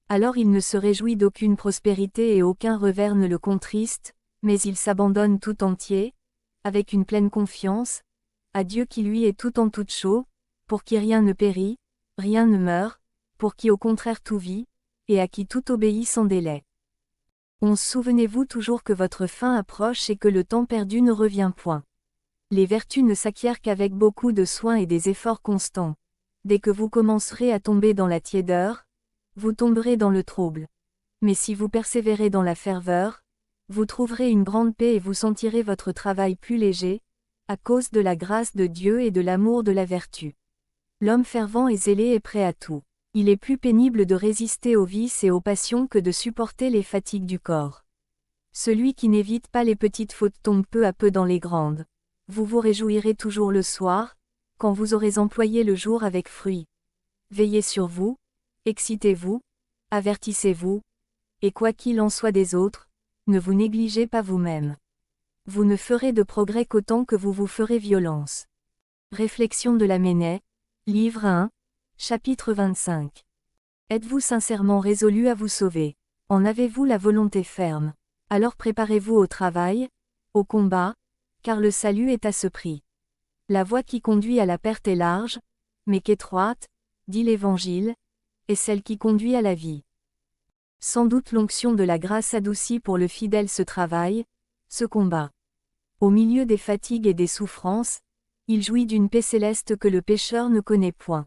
Alors il ne se réjouit d'aucune prospérité et aucun revers ne le contriste, mais il s'abandonne tout entier, avec une pleine confiance, à Dieu qui lui est tout en toute chose, pour qui rien ne périt, rien ne meurt, pour qui au contraire tout vit, et à qui tout obéit sans délai. 11. Souvenez-vous toujours que votre fin approche et que le temps perdu ne revient point. Les vertus ne s'acquièrent qu'avec beaucoup de soin et des efforts constants. Dès que vous commencerez à tomber dans la tiédeur, vous tomberez dans le trouble. Mais si vous persévérez dans la ferveur, vous trouverez une grande paix et vous sentirez votre travail plus léger, à cause de la grâce de Dieu et de l'amour de la vertu. L'homme fervent et zélé est prêt à tout. Il est plus pénible de résister aux vices et aux passions que de supporter les fatigues du corps. Celui qui n'évite pas les petites fautes tombe peu à peu dans les grandes. Vous vous réjouirez toujours le soir, quand vous aurez employé le jour avec fruit. Veillez sur vous, excitez-vous, avertissez-vous, et quoi qu'il en soit des autres, ne vous négligez pas vous-même. Vous ne ferez de progrès qu'autant que vous vous ferez violence. Réflexion de Lamennais, livre 1, chapitre 25. Êtes-vous sincèrement résolu à vous sauver? En avez-vous la volonté ferme? Alors préparez-vous au travail, au combat, car le salut est à ce prix. La voie qui conduit à la perte est large, mais qu'étroite, dit l'Évangile, est celle qui conduit à la vie. Sans doute l'onction de la grâce adoucit pour le fidèle ce travail, ce combat. Au milieu des fatigues et des souffrances, il jouit d'une paix céleste que le pécheur ne connaît point.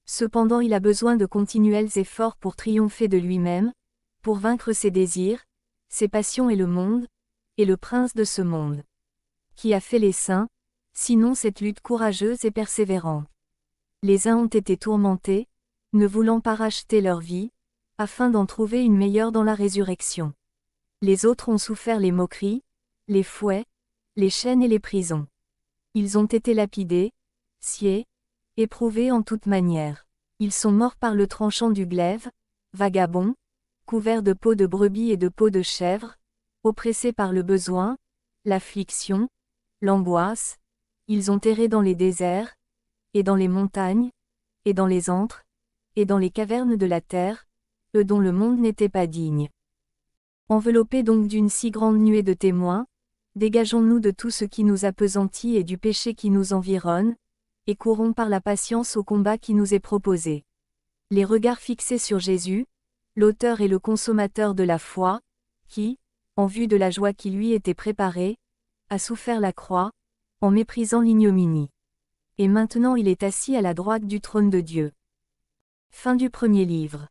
Cependant il a besoin de continuels efforts pour triompher de lui-même, pour vaincre ses désirs, ses passions et le prince de ce monde. Qui a fait les saints, sinon cette lutte courageuse et persévérante? Les uns ont été tourmentés, ne voulant pas racheter leur vie, afin d'en trouver une meilleure dans la résurrection. Les autres ont souffert les moqueries, les fouets, les chaînes et les prisons. Ils ont été lapidés, sciés, éprouvés en toute manière. Ils sont morts par le tranchant du glaive, vagabonds, couverts de peau de brebis et de peau de chèvre, oppressés par le besoin, l'affliction, l'angoisse. Ils ont erré dans les déserts, et dans les montagnes, et dans les antres, et dans les cavernes de la terre, eux dont le monde n'était pas digne. Enveloppés donc d'une si grande nuée de témoins, dégageons-nous de tout ce qui nous appesantit et du péché qui nous environne, et courons par la patience au combat qui nous est proposé. Les regards fixés sur Jésus, l'auteur et le consommateur de la foi, qui, en vue de la joie qui lui était préparée, a souffert la croix, en méprisant l'ignominie. Et maintenant il est assis à la droite du trône de Dieu. Fin du premier livre.